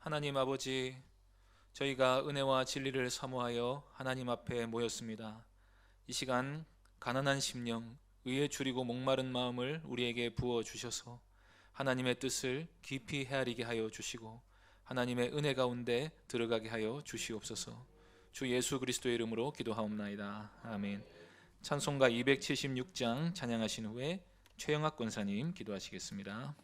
하나님 아버지, 저희가 은혜와 진리를 사모하여 하나님 앞에 모였습니다. 이 시간 가난한 심령, 의에 줄이고 목마른 마음을 우리에게 부어 주셔서 하나님의 뜻을 깊이 헤아리게 하여 주시고 하나님의 은혜 가운데 들어가게 하여 주시옵소서. 주 예수 그리스도의 이름으로 기도하옵나이다. 아멘. 찬송가 276장 찬양하신 후에 최영학 권사님 기도하시겠습니다.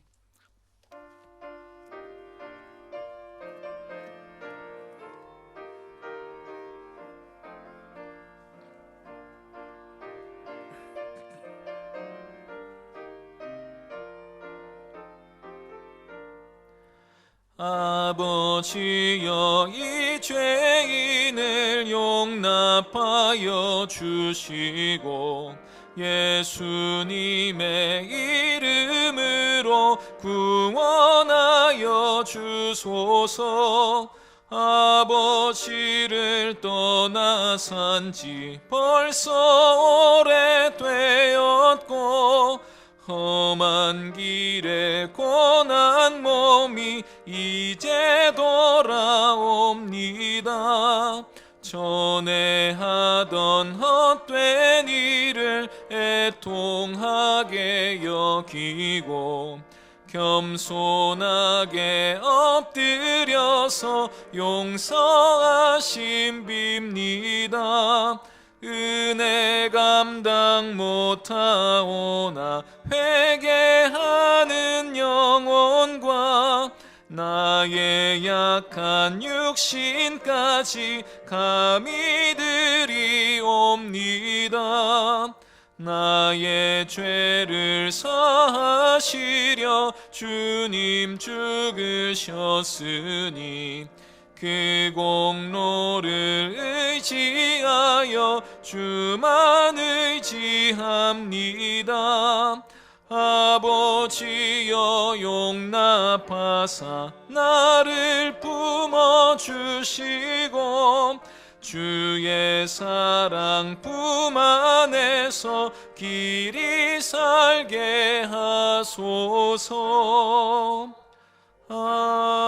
아버지여, 이 죄인을 용납하여 주시고 예수님의 이름으로 구원하여 주소서. 아버지를 떠나 산지 벌써 오래되었고 험한 길에 고난 몸이 이제 돌아옵니다. 전에 하던 헛된 일을 애통하게 여기고 겸손하게 엎드려서 용서하심 빕니다. 은혜 감당 못하오나 회개하는 영혼과 나의 약한 육신까지 감히 드리옵니다. 나의 죄를 사하시려 주님 죽으셨으니 그 공로를 의지하여 주만 의지합니다. 아버지여, 용납하사 나를 품어주시고 주의 사랑 품 안에서 길이 살게 하소서. 아멘.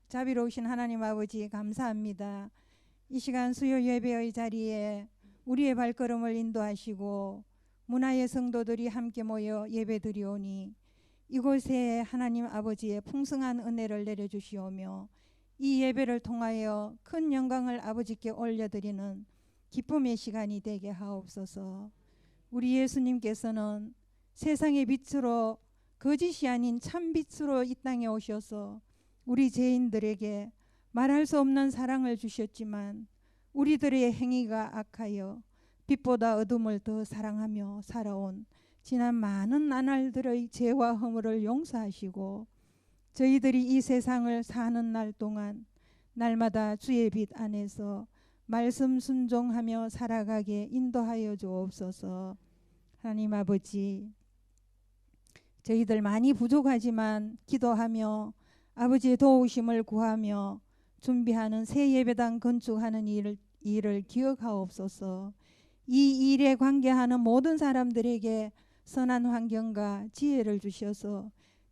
자비로우신 하나님 아버지, 감사합니다. 이 시간 수요 예배의 자리에 우리의 발걸음을 인도하시고 문화의 성도들이 함께 모여 예배드리오니 이곳에 하나님 아버지의 풍성한 은혜를 내려주시오며 이 예배를 통하여 큰 영광을 아버지께 올려드리는 기쁨의 시간이 되게 하옵소서. 우리 예수님께서는 세상의 빛으로 거짓이 아닌 참빛으로 이 땅에 오셔서 우리 죄인들에게 말할 수 없는 사랑을 주셨지만 우리들의 행위가 악하여 빛보다 어둠을 더 사랑하며 살아온 지난 많은 나날들의 죄와 허물을 용서하시고 저희들이 이 세상을 사는 날 동안 날마다 주의 빛 안에서 말씀 순종하며 살아가게 인도하여 주옵소서. 하나님 아버지, 저희들 많이 부족하지만 기도하며 아버지의 도우심을 구하며 준비하는 새 예배당 건축하는 일을 기억하옵소서. 이 일에 관계하는 모든 사람들에게 선한 환경과 지혜를 주셔서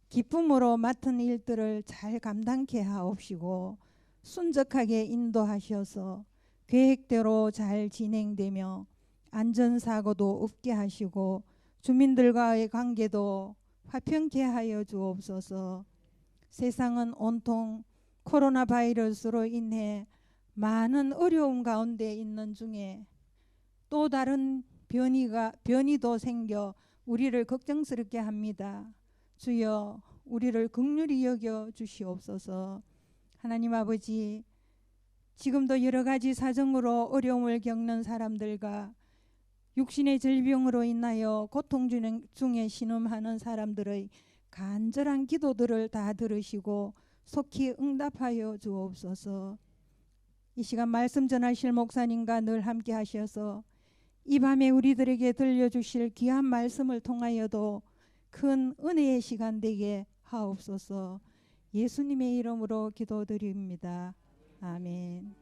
기쁨으로 맡은 일들을 잘 감당케 하옵시고 순적하게 인도하셔서 계획대로 잘 진행되며 안전사고도 없게 하시고 주민들과의 관계도 화평케 하여 주옵소서. 세상은 온통 코로나 바이러스로 인해 많은 어려움 가운데 있는 중에 또 다른 변이도 생겨 우리를 걱정스럽게 합니다. 주여, 우리를 긍휼히 여겨 주시옵소서. 하나님 아버지, 지금도 여러 가지 사정으로 어려움을 겪는 사람들과 육신의 질병으로 인하여 고통 중에 신음하는 사람들의 간절한 기도들을 다 들으시고 속히 응답하여 주옵소서. 이 시간 말씀 전하실 목사님과 늘 함께 하셔서 이 밤에 우리들에게 들려주실 귀한 말씀을 통하여도 큰 은혜의 시간 되게 하옵소서. 예수님의 이름으로 기도드립니다. 아멘.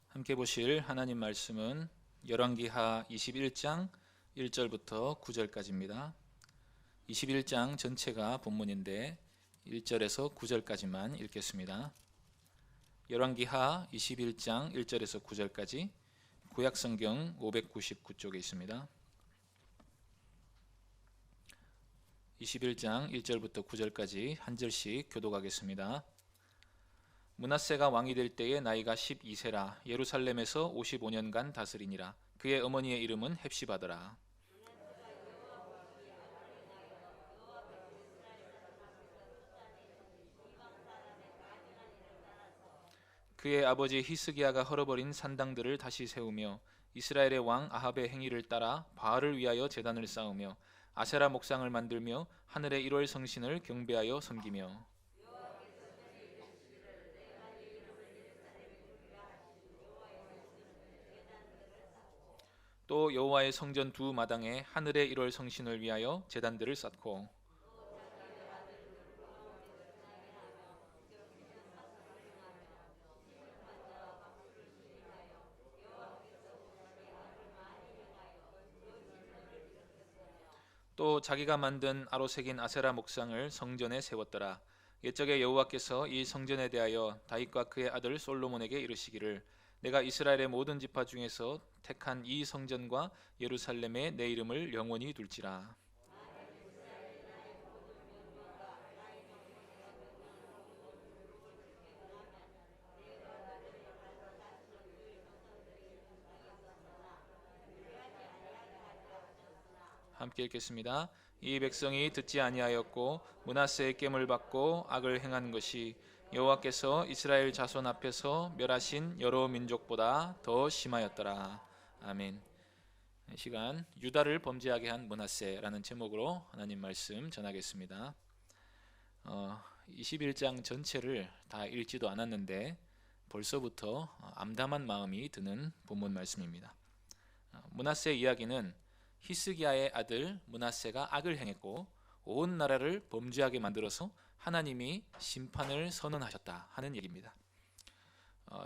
함께 보실 하나님 말씀은 열왕기하 21장 1절부터 9절까지입니다. 21장 전체가 본문인데 1절에서 9절까지만 읽겠습니다. 열왕기하 21장 1절에서 9절까지 구약성경 599쪽에 있습니다. 21장 1절부터 9절까지 한 절씩 교독하겠습니다. 므낫세가 왕이 될 때에 나이가 12세라 예루살렘에서 55년간 다스리니라. 그의 어머니의 이름은 헵시바더라. 그의 아버지 히스기야가 헐어버린 산당들을 다시 세우며 이스라엘의 왕 아합의 행위를 따라 바알을 위하여 제단을 쌓으며 아세라 목상을 만들며 하늘의 1월 성신을 경배하여 섬기며 또 여호와의 성전 두 마당에 하늘의 1월 성신을 위하여 제단들을 쌓고 또 자기가 만든 아로새긴 아세라 목상을 성전에 세웠더라. 옛적에 여호와께서 이 성전에 대하여 다윗과 그의 아들 솔로몬에게 이르시기를 내가 이스라엘의 모든 지파 중에서 택한 이 성전과 예루살렘에 내 이름을 영원히 둘지라. 함께 읽겠습니다. 이 백성이 듣지 아니하였고 므낫세의 깸을 받고 악을 행한 것이 여호와께서 이스라엘 자손 앞에서 멸하신 여러 민족보다 더 심하였더라. 아멘. 이 시간 유다를 범죄하게 한 므낫세라는 제목으로 하나님 말씀 전하겠습니다. 21장 전체를 다 읽지도 않았는데 벌써부터 암담한 마음이 드는 본문 말씀입니다. 므낫세 이야기는 히스기야의 아들 므낫세가 악을 행했고 온 나라를 범죄하게 만들어서 하나님이 심판을 선언하셨다 하는 얘기입니다.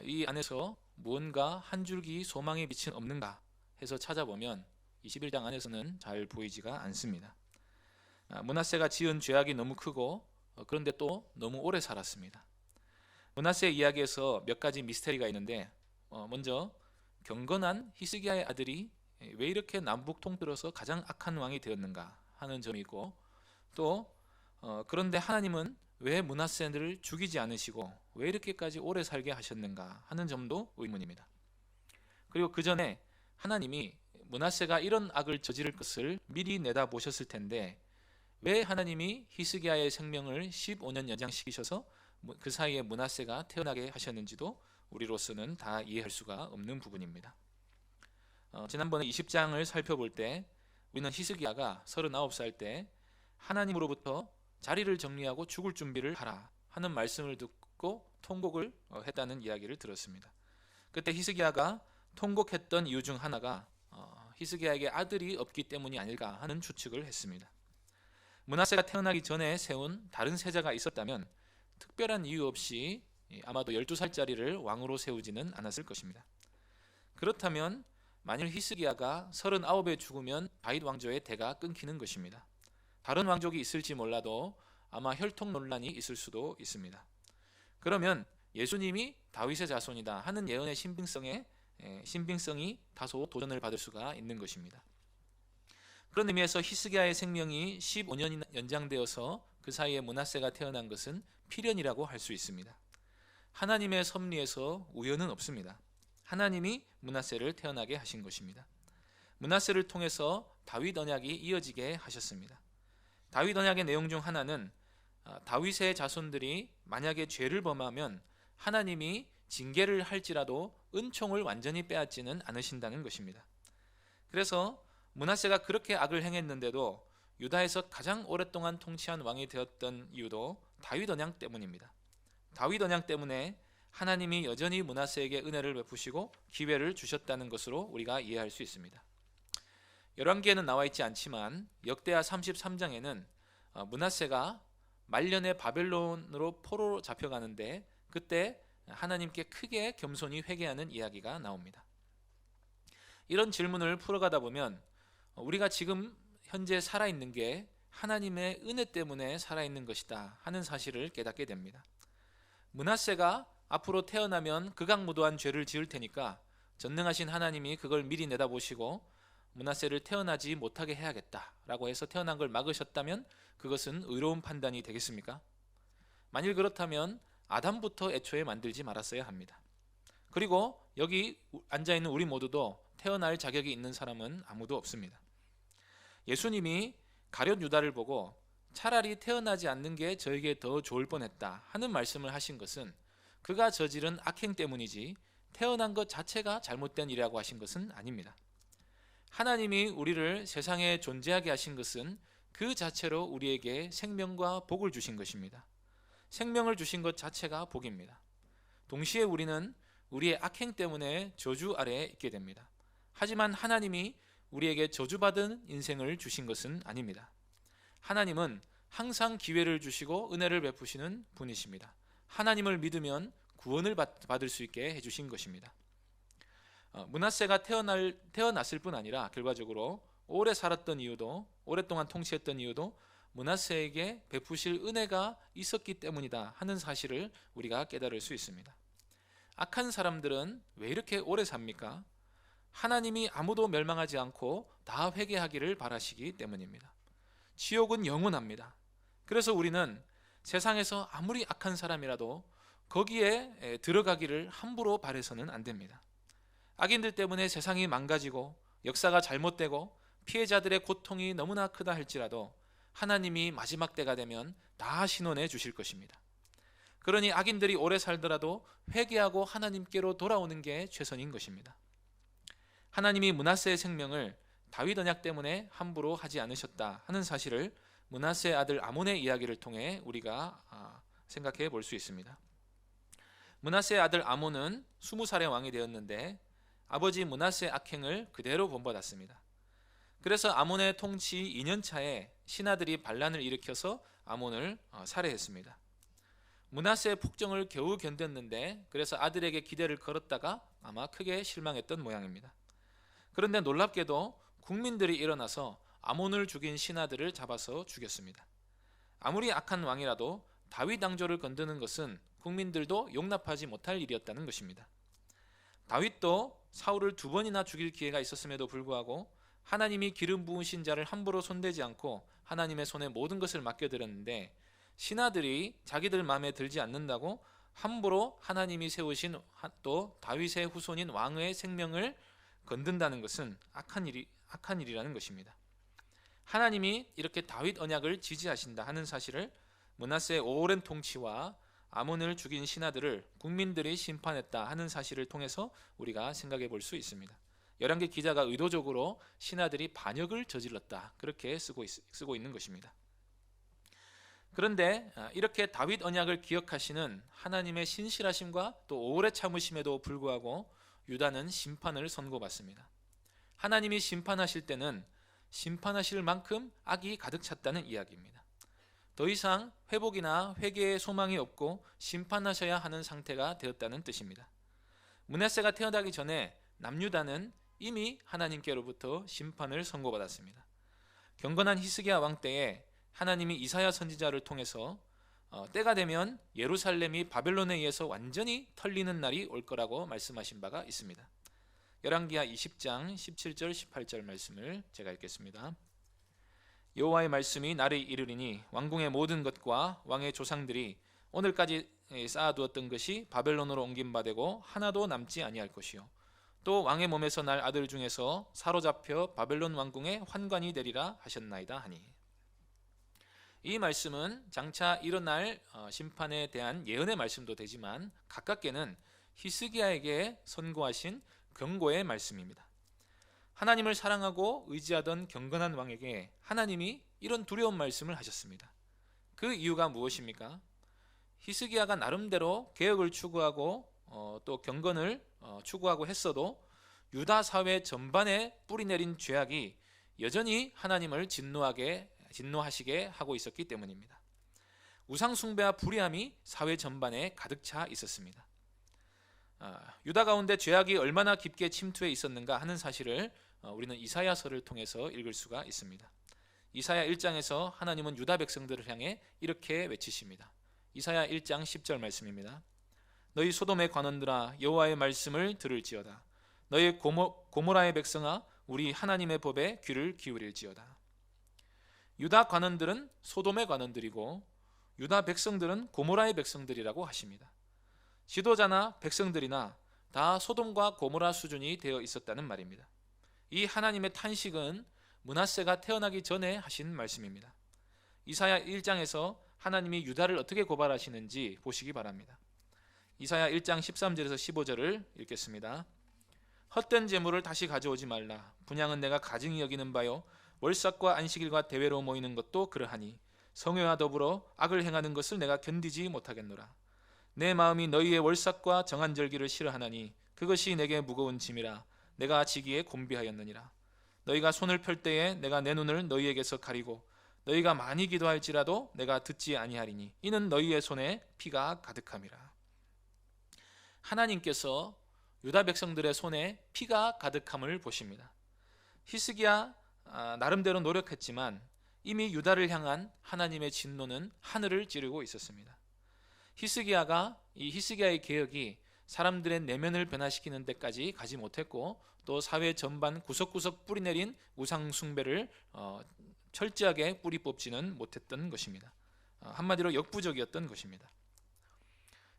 이 안에서 무언가 한 줄기 소망의 빛은 없는가 해서 찾아보면 21장 안에서는 잘 보이지가 않습니다. 므낫세가 지은 죄악이 너무 크고 그런데 또 너무 오래 살았습니다. 므낫세 이야기에서 몇 가지 미스테리가 있는데 먼저 경건한 히스기야의 아들이 왜 이렇게 남북 통틀어서 가장 악한 왕이 되었는가 하는 점이 있고 또 그런데 하나님은 왜 므낫세를 죽이지 않으시고 왜 이렇게까지 오래 살게 하셨는가 하는 점도 의문입니다. 그리고 그 전에 하나님이 므낫세가 이런 악을 저지를 것을 미리 내다보셨을 텐데 왜 하나님이 히스기야의 생명을 15년 연장시키셔서 그 사이에 므낫세가 태어나게 하셨는지도 우리로서는 다 이해할 수가 없는 부분입니다. 지난번에 20장을 살펴볼 때 우리는 히스기야가 39살 때 하나님으로부터 자리를 정리하고 죽을 준비를 하라 하는 말씀을 듣고 통곡을 했다는 이야기를 들었습니다. 그때 히스기야가 통곡했던 이유 중 하나가 히스기야에게 아들이 없기 때문이 아닐까 하는 추측을 했습니다. 므낫세가 태어나기 전에 세운 다른 세자가 있었다면 특별한 이유 없이 아마도 12살짜리를 왕으로 세우지는 않았을 것입니다. 그렇다면 만일 히스기야가 39에 죽으면 다윗 왕조의 대가 끊기는 것입니다. 다른 왕족이 있을지 몰라도 아마 혈통 논란이 있을 수도 있습니다. 그러면 예수님이 다윗의 자손이다 하는 예언의 신빙성이 다소 도전을 받을 수가 있는 것입니다. 그런 의미에서 히스기야의 생명이 15년이 연장되어서 그 사이에 므낫세가 태어난 것은 필연이라고 할 수 있습니다. 하나님의 섭리에서 우연은 없습니다. 하나님이 므낫세를 태어나게 하신 것입니다. 므낫세를 통해서 다윗 언약이 이어지게 하셨습니다. 다윗 언약의 내용 중 하나는 다윗의 자손들이 만약에 죄를 범하면 하나님이 징계를 할지라도 은총을 완전히 빼앗지는 않으신다는 것입니다. 그래서 므낫세가 그렇게 악을 행했는데도 유다에서 가장 오랫동안 통치한 왕이 되었던 이유도 다윗 언약 때문입니다. 다윗 언약 때문에 하나님이 여전히 므낫세에게 은혜를 베푸시고 기회를 주셨다는 것으로 우리가 이해할 수 있습니다. 열왕기에는 나와 있지 않지만 역대하 33장에는 므낫세가 말년에 바벨론으로 포로로 잡혀가는데 그때 하나님께 크게 겸손히 회개하는 이야기가 나옵니다. 이런 질문을 풀어가다 보면 우리가 지금 현재 살아있는 게 하나님의 은혜 때문에 살아있는 것이다 하는 사실을 깨닫게 됩니다. 므낫세가 앞으로 태어나면 극악무도한 죄를 지을 테니까 전능하신 하나님이 그걸 미리 내다보시고 므낫세를 태어나지 못하게 해야겠다라고 해서 태어난 걸 막으셨다면 그것은 의로운 판단이 되겠습니까? 만일 그렇다면 아담부터 애초에 만들지 말았어야 합니다. 그리고 여기 앉아있는 우리 모두도 태어날 자격이 있는 사람은 아무도 없습니다. 예수님이 가룟 유다를 보고 차라리 태어나지 않는 게 저에게 더 좋을 뻔했다 하는 말씀을 하신 것은 그가 저지른 악행 때문이지 태어난 것 자체가 잘못된 일이라고 하신 것은 아닙니다. 하나님이 우리를 세상에 존재하게 하신 것은 그 자체로 우리에게 생명과 복을 주신 것입니다. 생명을 주신 것 자체가 복입니다. 동시에 우리는 우리의 악행 때문에 저주 아래에 있게 됩니다. 하지만 하나님이 우리에게 저주받은 인생을 주신 것은 아닙니다. 하나님은 항상 기회를 주시고 은혜를 베푸시는 분이십니다. 하나님을 믿으면 구원을 받을 수 있게 해주신 것입니다. 므낫세가 태어났을 뿐 아니라 결과적으로 오래 살았던 이유도 오랫동안 통치했던 이유도 므낫세에게 베푸실 은혜가 있었기 때문이다 하는 사실을 우리가 깨달을 수 있습니다. 악한 사람들은 왜 이렇게 오래 삽니까? 하나님이 아무도 멸망하지 않고 다 회개하기를 바라시기 때문입니다. 지옥은 영원합니다. 그래서 우리는 세상에서 아무리 악한 사람이라도 거기에 들어가기를 함부로 바라서는 안 됩니다. 악인들 때문에 세상이 망가지고 역사가 잘못되고 피해자들의 고통이 너무나 크다 할지라도 하나님이 마지막 때가 되면 다 신원해 주실 것입니다. 그러니 악인들이 오래 살더라도 회개하고 하나님께로 돌아오는 게 최선인 것입니다. 하나님이 므낫세의 생명을 다윗 언약 때문에 함부로 하지 않으셨다 하는 사실을 므낫세의 아들 아몬의 이야기를 통해 우리가 생각해 볼 수 있습니다. 므낫세의 아들 아몬은 20살의 왕이 되었는데 아버지 므낫세의 악행을 그대로 본받았습니다. 그래서 아몬의 통치 2년 차에 신하들이 반란을 일으켜서 아몬을 살해했습니다. 므낫세의 폭정을 겨우 견뎠는데 그래서 아들에게 기대를 걸었다가 아마 크게 실망했던 모양입니다. 그런데 놀랍게도 국민들이 일어나서 아몬을 죽인 신하들을 잡아서 죽였습니다. 아무리 악한 왕이라도 다윗 왕조를 건드는 것은 국민들도 용납하지 못할 일이었다는 것입니다. 다윗도 사울을 2번이나 죽일 기회가 있었음에도 불구하고 하나님이 기름 부으신 자를 함부로 손대지 않고 하나님의 손에 모든 것을 맡겨드렸는데 신하들이 자기들 마음에 들지 않는다고 함부로 하나님이 세우신 또 다윗의 후손인 왕의 생명을 건든다는 것은 악한 일이라는 것입니다. 하나님이 이렇게 다윗 언약을 지지하신다 하는 사실을 므낫세의 오랜 통치와 아몬을 죽인 신하들을 국민들이 심판했다 하는 사실을 통해서 우리가 생각해 볼 수 있습니다. 열왕기 기자가 의도적으로 신하들이 반역을 저질렀다 그렇게 쓰고 있는 것입니다. 그런데 이렇게 다윗 언약을 기억하시는 하나님의 신실하심과 또 오래 참으심에도 불구하고 유다는 심판을 선고받습니다. 하나님이 심판하실 때는 심판하실 만큼 악이 가득 찼다는 이야기입니다. 더 이상 회복이나 회개의 소망이 없고 심판하셔야 하는 상태가 되었다는 뜻입니다. 므낫세가 태어나기 전에 남유다는 이미 하나님께로부터 심판을 선고받았습니다. 경건한 히스기야 왕 때에 하나님이 이사야 선지자를 통해서 때가 되면 예루살렘이 바벨론에 의해서 완전히 털리는 날이 올 거라고 말씀하신 바가 있습니다. 열왕기하 20장 17절 18절 말씀을 제가 읽겠습니다. 여호와의 말씀이 나를 이르리니 왕궁의 모든 것과 왕의 조상들이 오늘까지 쌓아두었던 것이 바벨론으로 옮긴 바 되고 하나도 남지 아니할 것이요 또 왕의 몸에서 날 아들 중에서 사로잡혀 바벨론 왕궁에 환관이 되리라 하셨나이다 하니. 이 말씀은 장차 일어날 심판에 대한 예언의 말씀도 되지만 가깝게는 히스기야에게 선고하신 경고의 말씀입니다. 하나님을 사랑하고 의지하던 경건한 왕에게 하나님이 이런 두려운 말씀을 하셨습니다. 그 이유가 무엇입니까? 히스기야가 나름대로 개혁을 추구하고 또 경건을 추구하고 했어도 유다 사회 전반에 뿌리내린 죄악이 여전히 하나님을 진노하시게 하고 있었기 때문입니다. 우상 숭배와 불의함이 사회 전반에 가득 차 있었습니다. 유다 가운데 죄악이 얼마나 깊게 침투해 있었는가 하는 사실을 우리는 이사야서를 통해서 읽을 수가 있습니다. 이사야 1장에서 하나님은 유다 백성들을 향해 이렇게 외치십니다. 이사야 1장 10절 말씀입니다. 너희 소돔의 관원들아 여호와의 말씀을 들을지어다. 너희 고모라의 백성아 우리 하나님의 법에 귀를 기울일지어다. 유다 관원들은 소돔의 관원들이고 유다 백성들은 고모라의 백성들이라고 하십니다. 지도자나 백성들이나 다 소돔과 고모라 수준이 되어 있었다는 말입니다. 이 하나님의 탄식은 므낫세가 태어나기 전에 하신 말씀입니다. 이사야 1장에서 하나님이 유다를 어떻게 고발하시는지 보시기 바랍니다. 이사야 1장 13절에서 15절을 읽겠습니다. 헛된 재물을 다시 가져오지 말라. 분향은 내가 가증히 여기는 바요 월삭과 안식일과 대회로 모이는 것도 그러하니 성회와 더불어 악을 행하는 것을 내가 견디지 못하겠노라. 내 마음이 너희의 월삭과 정한절기를 싫어하나니 그것이 내게 무거운 짐이라. 내가 지기에 곤비하였느니라. 너희가 손을 펼 때에 내가 내 눈을 너희에게서 가리고 너희가 많이 기도할지라도 내가 듣지 아니하리니 이는 너희의 손에 피가 가득함이라. 하나님께서 유다 백성들의 손에 피가 가득함을 보십니다. 히스기야 나름대로 노력했지만 이미 유다를 향한 하나님의 진노는 하늘을 찌르고 있었습니다. 히스기야의 개혁이 사람들의 내면을 변화시키는 데까지 가지 못했고 또 사회 전반 구석구석 뿌리내린 우상 숭배를 철저하게 뿌리 뽑지는 못했던 것입니다. 한마디로 역부족이었던 것입니다.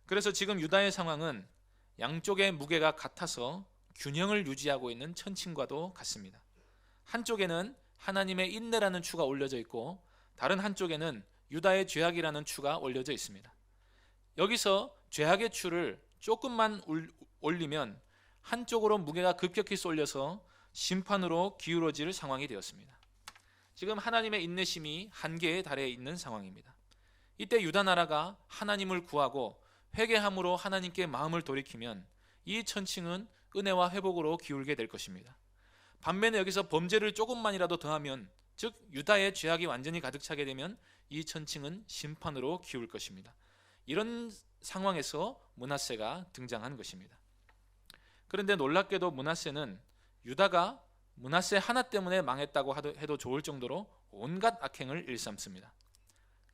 그래서 지금 유다의 상황은 양쪽의 무게가 같아서 균형을 유지하고 있는 천칭과도 같습니다. 한쪽에는 하나님의 인내라는 추가 올려져 있고 다른 한쪽에는 유다의 죄악이라는 추가 올려져 있습니다. 여기서 죄악의 추를 조금만 올리면 한쪽으로 무게가 급격히 쏠려서 심판으로 기울어질 상황이 되었습니다. 지금 하나님의 인내심이 한계에 달해 있는 상황입니다. 이때 유다 나라가 하나님을 구하고 회개함으로 하나님께 마음을 돌이키면 이 천칭은 은혜와 회복으로 기울게 될 것입니다. 반면에 여기서 범죄를 조금만이라도 더하면 즉 유다의 죄악이 완전히 가득 차게 되면 이 천칭은 심판으로 기울 것입니다. 이런 상황에서 므낫세가 등장한 것입니다. 그런데 놀랍게도 므낫세는 유다가 므낫세 하나 때문에 망했다고 해도 좋을 정도로 온갖 악행을 일삼습니다.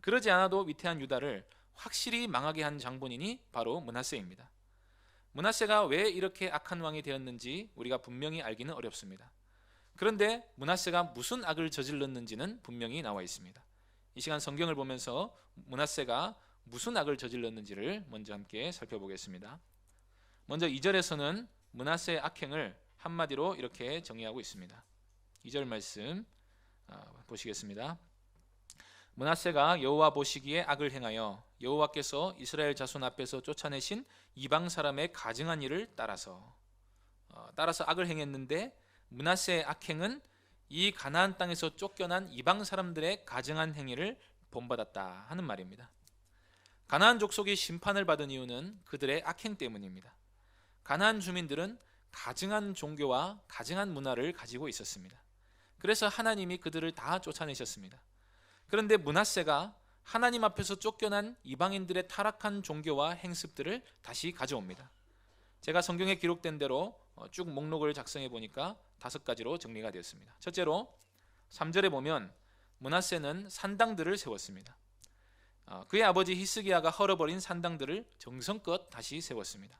그러지 않아도 위태한 유다를 확실히 망하게 한 장본인이 바로 므낫세입니다. 므낫세가 왜 이렇게 악한 왕이 되었는지 우리가 분명히 알기는 어렵습니다. 그런데 므낫세가 무슨 악을 저질렀는지는 분명히 나와 있습니다. 이 시간 성경을 보면서 므낫세가 무슨 악을 저질렀는지를 먼저 함께 살펴보겠습니다. 먼저 2절에서는 므낫세의 악행을 한마디로 이렇게 정의하고 있습니다. 2절 말씀 보시겠습니다. 므낫세가 여호와 보시기에 악을 행하여 여호와께서 이스라엘 자손 앞에서 쫓아내신 이방 사람의 가증한 일을 따라서 악을 행했는데 므낫세의 악행은 이 가나안 땅에서 쫓겨난 이방 사람들의 가증한 행위를 본받았다 하는 말입니다. 가나안 족속이 심판을 받은 이유는 그들의 악행 때문입니다. 가나안 주민들은 가증한 종교와 가증한 문화를 가지고 있었습니다. 그래서 하나님이 그들을 다 쫓아내셨습니다. 그런데 므낫세가 하나님 앞에서 쫓겨난 이방인들의 타락한 종교와 행습들을 다시 가져옵니다. 제가 성경에 기록된 대로 쭉 목록을 작성해 보니까 5가지로 정리가 되었습니다. 첫째로 3절에 보면 므낫세는 산당들을 세웠습니다. 그의 아버지 히스기야가 헐어버린 산당들을 정성껏 다시 세웠습니다.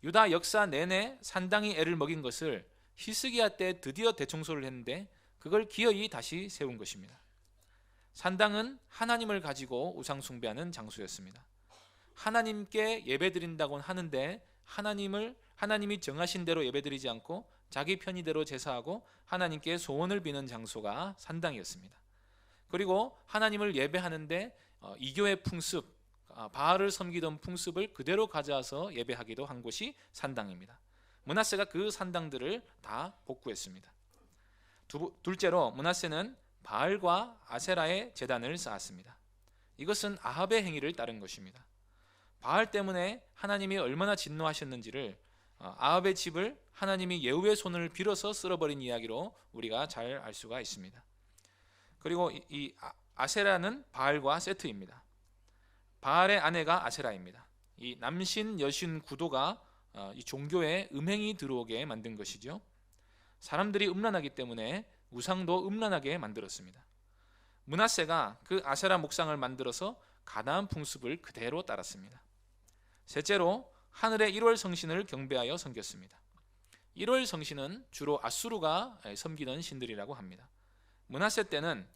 유다 역사 내내 산당이 애를 먹인 것을 히스기야 때 드디어 대청소를 했는데 그걸 기어이 다시 세운 것입니다. 산당은 하나님을 가지고 우상 숭배하는 장소였습니다. 하나님께 예배드린다고는 하는데 하나님이 정하신 대로 예배드리지 않고 자기 편의대로 제사하고 하나님께 소원을 비는 장소가 산당이었습니다. 그리고 하나님을 예배하는데 이교의 풍습, 바알을 섬기던 풍습을 그대로 가져와서 예배하기도 한 곳이 산당입니다. 므낫세가 그 산당들을 다 복구했습니다. 둘째로 므낫세는 바알과 아세라의 제단을 쌓았습니다. 이것은 아합의 행위를 따른 것입니다. 바알 때문에 하나님이 얼마나 진노하셨는지를 아합의 집을 하나님이 예후의 손을 빌어서 쓸어버린 이야기로 우리가 잘 알 수가 있습니다. 그리고 이 아세라는 바알과 세트입니다. 바알의 아내가 아세라입니다. 이 남신 여신 구도가 이 종교에 음행이 들어오게 만든 것이죠. 사람들이 음란하기 때문에 우상도 음란하게 만들었습니다. 므낫세가 그 아세라 목상을 만들어서 가나안 풍습을 그대로 따랐습니다. 셋째로 하늘의 1월 성신을 경배하여 섬겼습니다. 1월 성신은 주로 아수르가 섬기던 신들이라고 합니다. 므낫세 때는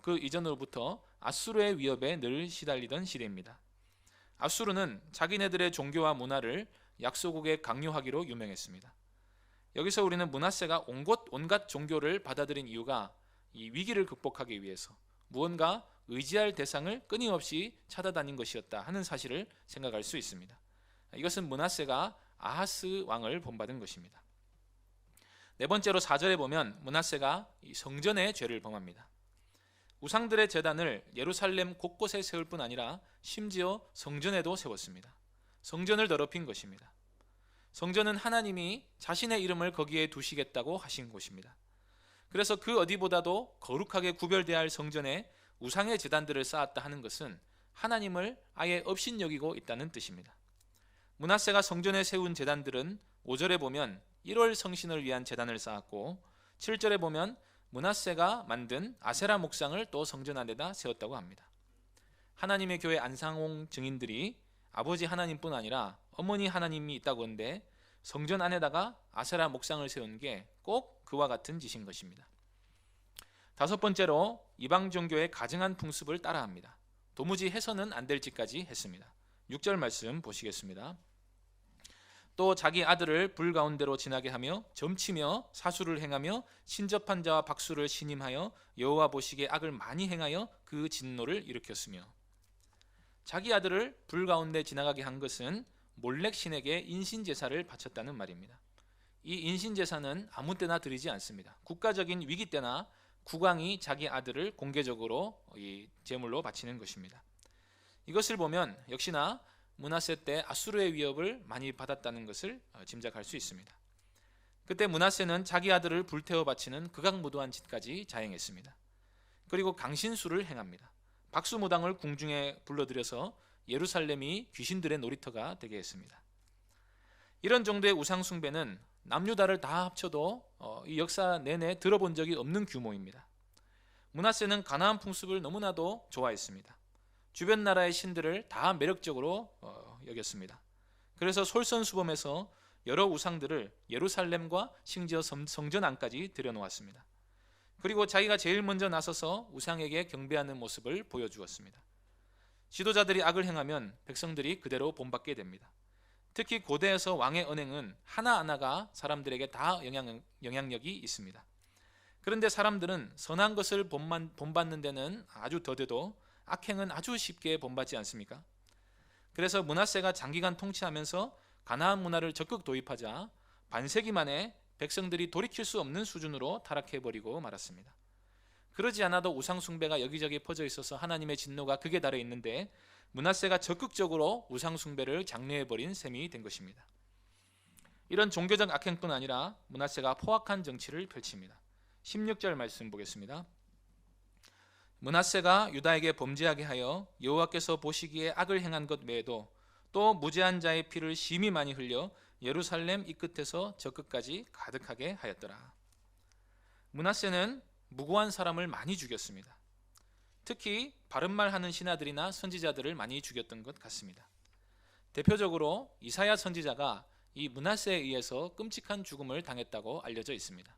그 이전으로부터 아수르의 위협에 늘 시달리던 시대입니다. 아수르는 자기네들의 종교와 문화를 약소국에 강요하기로 유명했습니다. 여기서 우리는 므낫세가 온갖 종교를 받아들인 이유가 이 위기를 극복하기 위해서 무언가 의지할 대상을 끊임없이 찾아다닌 것이었다 하는 사실을 생각할 수 있습니다. 이것은 므낫세가 아하스 왕을 본받은 것입니다. 네 번째로 4절에 보면 므낫세가 성전의 죄를 범합니다. 우상들의 제단을 예루살렘 곳곳에 세울 뿐 아니라 심지어 성전에도 세웠습니다. 성전을 더럽힌 것입니다. 성전은 하나님이 자신의 이름을 거기에 두시겠다고 하신 곳입니다. 그래서 그 어디보다도 거룩하게 구별되어야 할 성전에 우상의 제단들을 쌓았다 하는 것은 하나님을 아예 업신여기고 있다는 뜻입니다. 므낫세가 성전에 세운 제단들은 5절에 보면 1월 성신을 위한 제단을 쌓았고 7절에 보면 므낫세가 만든 아세라 목상을 또 성전 안에다 세웠다고 합니다. 하나님의 교회 안상홍 증인들이 아버지 하나님뿐 아니라 어머니 하나님이 있다고 하는데 성전 안에다가 아세라 목상을 세운 게 꼭 그와 같은 짓인 것입니다. 다섯 번째로 이방 종교의 가증한 풍습을 따라합니다. 도무지 해서는 안 될 짓까지 했습니다. 6절 말씀 보시겠습니다. 또 자기 아들을 불 가운데로 지나게 하며 점치며 사수를 행하며 신접한 자와 박수를 신임하여 여호와 보시기에 악을 많이 행하여 그 진노를 일으켰으며, 자기 아들을 불 가운데 지나가게 한 것은 몰렉 신에게 인신제사를 바쳤다는 말입니다. 이 인신제사는 아무 때나 드리지 않습니다. 국가적인 위기 때나 국왕이 자기 아들을 공개적으로 이 제물로 바치는 것입니다. 이것을 보면 역시나 므낫세 때 아수르의 위협을 많이 받았다는 것을 짐작할 수 있습니다. 그때 므낫세는 자기 아들을 불태워 바치는 극악무도한 짓까지 자행했습니다. 그리고 강신수를 행합니다. 박수무당을 궁중에 불러들여서 예루살렘이 귀신들의 놀이터가 되게 했습니다. 이런 정도의 우상 숭배는 남유다를 다 합쳐도 이 역사 내내 들어본 적이 없는 규모입니다. 므낫세는 가나안 풍습을 너무나도 좋아했습니다. 주변 나라의 신들을 다 매력적으로 여겼습니다. 그래서 솔선수범해서 여러 우상들을 예루살렘과 심지어 성전 안까지 들여놓았습니다. 그리고 자기가 제일 먼저 나서서 우상에게 경배하는 모습을 보여주었습니다. 지도자들이 악을 행하면 백성들이 그대로 본받게 됩니다. 특히 고대에서 왕의 언행은 하나하나가 사람들에게 다 영향력이 있습니다. 그런데 사람들은 선한 것을 본받는 데는 아주 더뎌도 악행은 아주 쉽게 본받지 않습니까? 그래서 므낫세가 장기간 통치하면서 가나안 문화를 적극 도입하자 반세기 만에 백성들이 돌이킬 수 없는 수준으로 타락해버리고 말았습니다. 그러지 않아도 우상 숭배가 여기저기 퍼져 있어서 하나님의 진노가 극에 달해 있는데 므낫세가 적극적으로 우상 숭배를 장려해버린 셈이 된 것입니다. 이런 종교적 악행뿐 아니라 므낫세가 포악한 정치를 펼칩니다. 16절 말씀 보겠습니다. 므낫세가 유다에게 범죄하게 하여 여호와께서 보시기에 악을 행한 것 외에도 또 무죄한 자의 피를 심히 많이 흘려 예루살렘 이 끝에서 저 끝까지 가득하게 하였더라. 므낫세는 무고한 사람을 많이 죽였습니다. 특히 바른말 하는 신하들이나 선지자들을 많이 죽였던 것 같습니다. 대표적으로 이사야 선지자가 이 므낫세에 의해서 끔찍한 죽음을 당했다고 알려져 있습니다.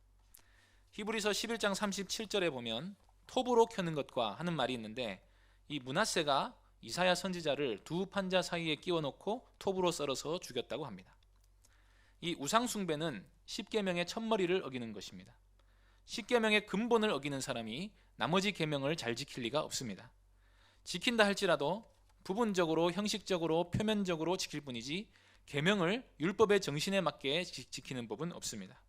히브리서 11장 37절에 보면 톱으로 켜는 것과 하는 말이 있는데, 이 므낫세가 이사야 선지자를 두 판자 사이에 끼워 넣고 톱으로 썰어서 죽였다고 합니다. 이 우상 숭배는 십계명의 첫머리를 어기는 것입니다. 십계명의 근본을 어기는 사람이 나머지 계명을 잘 지킬 리가 없습니다. 지킨다 할지라도 부분적으로, 형식적으로, 표면적으로 지킬 뿐이지 계명을 율법의 정신에 맞게 지키는 법은 없습니다.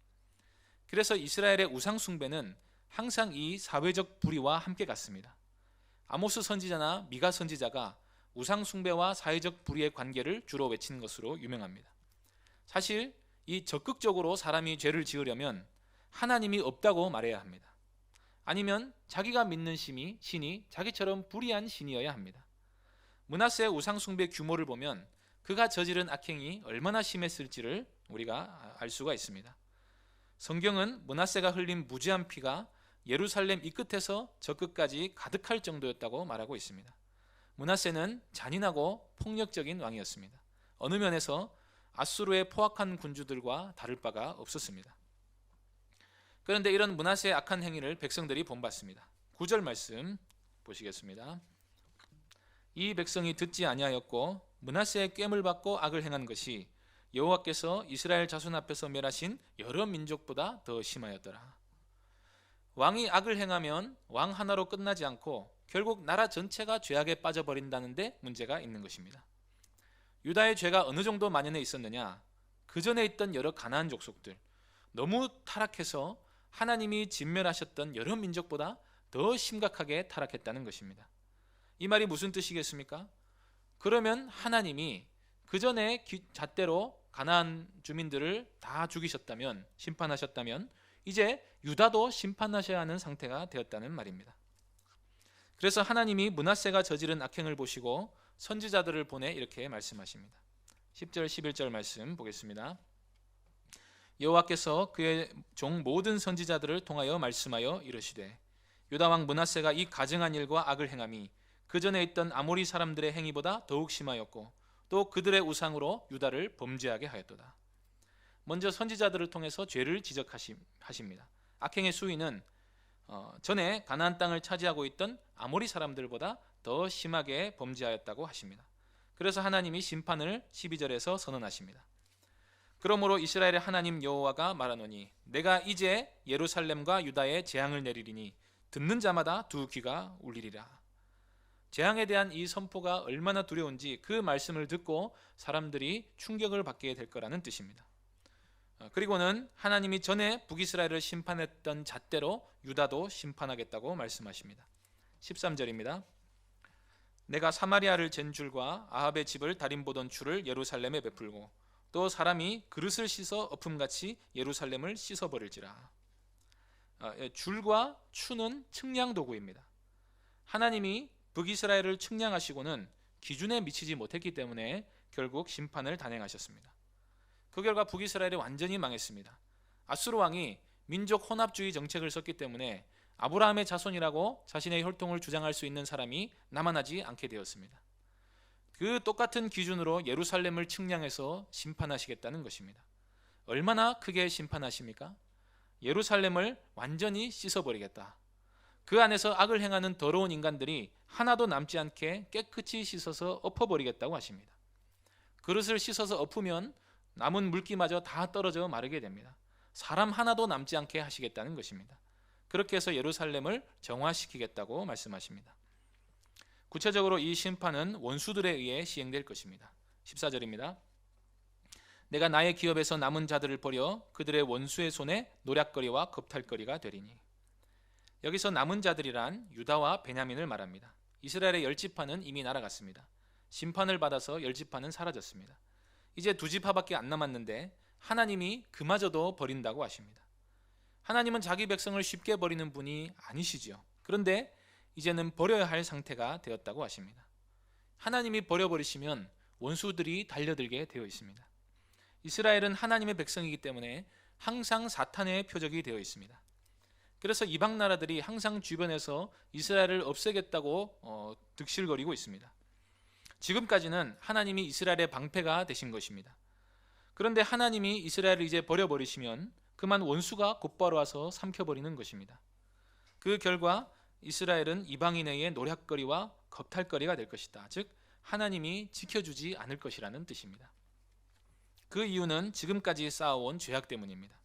그래서 이스라엘의 우상 숭배는 항상 이 사회적 불의와 함께 갔습니다. 아모스 선지자나 미가 선지자가 우상 숭배와 사회적 불의의 관계를 주로 외친 것으로 유명합니다. 사실 이 적극적으로 사람이 죄를 지으려면 하나님이 없다고 말해야 합니다. 아니면 자기가 믿는 신이 자기처럼 불의한 신이어야 합니다. 므낫세의 우상 숭배 규모를 보면 그가 저지른 악행이 얼마나 심했을지를 우리가 알 수가 있습니다. 성경은 므낫세가 흘린 무죄한 피가 예루살렘 이 끝에서 저 끝까지 가득할 정도였다고 말하고 있습니다. 므낫세는 잔인하고 폭력적인 왕이었습니다. 어느 면에서 아수르의 포악한 군주들과 다를 바가 없었습니다. 그런데 이런 므낫세의 악한 행위를 백성들이 본받습니다. 9절 말씀 보시겠습니다. 이 백성이 듣지 아니하였고 므낫세의 꾀물 받고 악을 행한 것이 여호와께서 이스라엘 자손 앞에서 멸하신 여러 민족보다 더 심하였더라. 왕이 악을 행하면 왕 하나로 끝나지 않고 결국 나라 전체가 죄악에 빠져버린다는 데 문제가 있는 것입니다. 유다의 죄가 어느 정도 만연해 있었느냐? 그 전에 있던 여러 가나안 족속들, 너무 타락해서 하나님이 진멸하셨던 여러 민족보다 더 심각하게 타락했다는 것입니다. 이 말이 무슨 뜻이겠습니까? 그러면 하나님이 그 전에 잣대로 가나안 주민들을 다 죽이셨다면, 심판하셨다면 이제 유다도 심판하셔야 하는 상태가 되었다는 말입니다. 그래서 하나님이 므낫세가 저지른 악행을 보시고 선지자들을 보내 이렇게 말씀하십니다. 10절 11절 말씀 보겠습니다. 여호와께서 그의 종 모든 선지자들을 통하여 말씀하여 이르시되 유다 왕 므낫세가 이 가증한 일과 악을 행함이 그 전에 있던 아모리 사람들의 행위보다 더욱 심하였고 또 그들의 우상으로 유다를 범죄하게 하였도다. 먼저 선지자들을 통해서 죄를 지적하십니다. 악행의 수위는 전에 가나안 땅을 차지하고 있던 아모리 사람들보다 더 심하게 범죄하였다고 하십니다. 그래서 하나님이 심판을 12절에서 선언하십니다. 그러므로 이스라엘의 하나님 여호와가 말하노니 내가 이제 예루살렘과 유다에 재앙을 내리리니 듣는 자마다 두 귀가 울리리라. 재앙에 대한 이 선포가 얼마나 두려운지 그 말씀을 듣고 사람들이 충격을 받게 될 거라는 뜻입니다. 그리고는 하나님이 전에 북이스라엘을 심판했던 잣대로 유다도 심판하겠다고 말씀하십니다. 13절입니다. 내가 사마리아를 잰 줄과 아합의 집을 달인보던 추를 예루살렘에 베풀고 또 사람이 그릇을 씻어 엎음같이 예루살렘을 씻어버릴지라. 줄과 추는 측량 도구입니다. 하나님이 북이스라엘을 측량하시고는 기준에 미치지 못했기 때문에 결국 심판을 단행하셨습니다. 그 결과 북이스라엘이 완전히 망했습니다. 아수르 왕이 민족 혼합주의 정책을 썼기 때문에 아브라함의 자손이라고 자신의 혈통을 주장할 수 있는 사람이 남아나지 않게 되었습니다. 그 똑같은 기준으로 예루살렘을 측량해서 심판하시겠다는 것입니다. 얼마나 크게 심판하십니까? 예루살렘을 완전히 씻어버리겠다. 그 안에서 악을 행하는 더러운 인간들이 하나도 남지 않게 깨끗이 씻어서 엎어버리겠다고 하십니다. 그릇을 씻어서 엎으면 남은 물기마저 다 떨어져 마르게 됩니다. 사람 하나도 남지 않게 하시겠다는 것입니다. 그렇게 해서 예루살렘을 정화시키겠다고 말씀하십니다. 구체적으로 이 심판은 원수들에 의해 시행될 것입니다. 14절입니다. 내가 나의 기업에서 남은 자들을 버려 그들의 원수의 손에 노략거리와 겁탈거리가 되리니. 여기서 남은 자들이란 유다와 베냐민을 말합니다. 이스라엘의 10지파는 이미 날아갔습니다. 심판을 받아서 10지파는 사라졌습니다. 이제 2지파밖에 안 남았는데 하나님이 그마저도 버린다고 하십니다. 하나님은 자기 백성을 쉽게 버리는 분이 아니시죠. 그런데 이제는 버려야 할 상태가 되었다고 하십니다. 하나님이 버려버리시면 원수들이 달려들게 되어 있습니다. 이스라엘은 하나님의 백성이기 때문에 항상 사탄의 표적이 되어 있습니다. 그래서 이방 나라들이 항상 주변에서 이스라엘을 없애겠다고 득실거리고 있습니다. 지금까지는 하나님이 이스라엘의 방패가 되신 것입니다. 그런데 하나님이 이스라엘을 이제 버려버리시면 그만 원수가 곧바로 와서 삼켜버리는 것입니다. 그 결과 이스라엘은 이방인의 노략거리와 겁탈거리가 될 것이다. 즉 하나님이 지켜주지 않을 것이라는 뜻입니다. 그 이유는 지금까지 쌓아온 죄악 때문입니다.